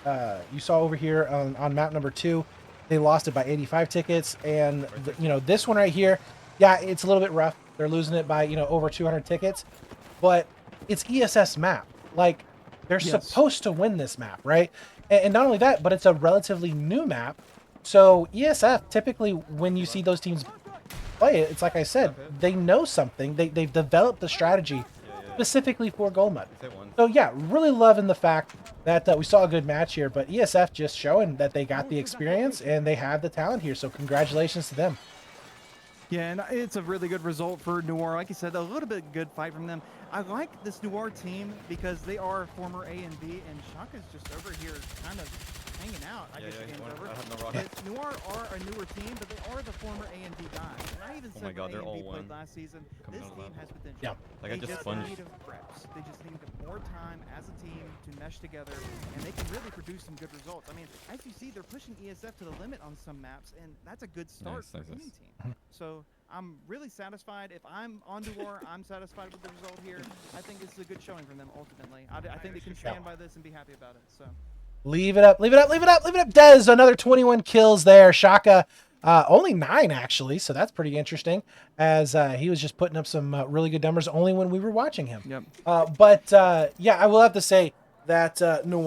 S2: over here on map number 2, they lost it by 85 tickets. And, you know, this one right here, yeah, it's a little bit rough. They're losing it by, you know, over 200 tickets. But it's ESS map. Like, they're supposed to win this map, right? And not only that, but it's a relatively new map. So ESF, typically when you see those teams play it, it's like I said, they know something. They've developed the strategy specifically for Gold Mud. So yeah, really loving the fact that we saw a good match here, but ESF just showing that they got the experience and they have the talent here. So congratulations to them.
S1: Yeah, and it's a really good result for NOIR. Like you said, a little bit good fight from them. I like this NOIR team because they are former A and B, and Shaka's just over here kind of hanging out. I guess the game's over. NOIR are a newer team, but they are the former A and B guys. And I even said when A and B played last season, this team has potential.
S2: Yeah.
S3: Like I just sponged.
S1: Need reps. They just need more time as a team to mesh together, and they can really produce some good results. I mean, as you see, they're pushing ESF to the limit on some maps, and that's a good start for any team. So I'm really satisfied. If I'm on NOIR, I'm satisfied with the result here. I think this is a good showing from them ultimately. I think they can stand by this and be happy about it. So
S2: leave it up, leave it up, leave it up, leave it up. Dez, another 21 kills there. Shaka, only 9 actually, so that's pretty interesting. As he was just putting up some really good numbers only when we were watching him.
S1: Yep.
S2: But yeah, I will have to say that NOIR.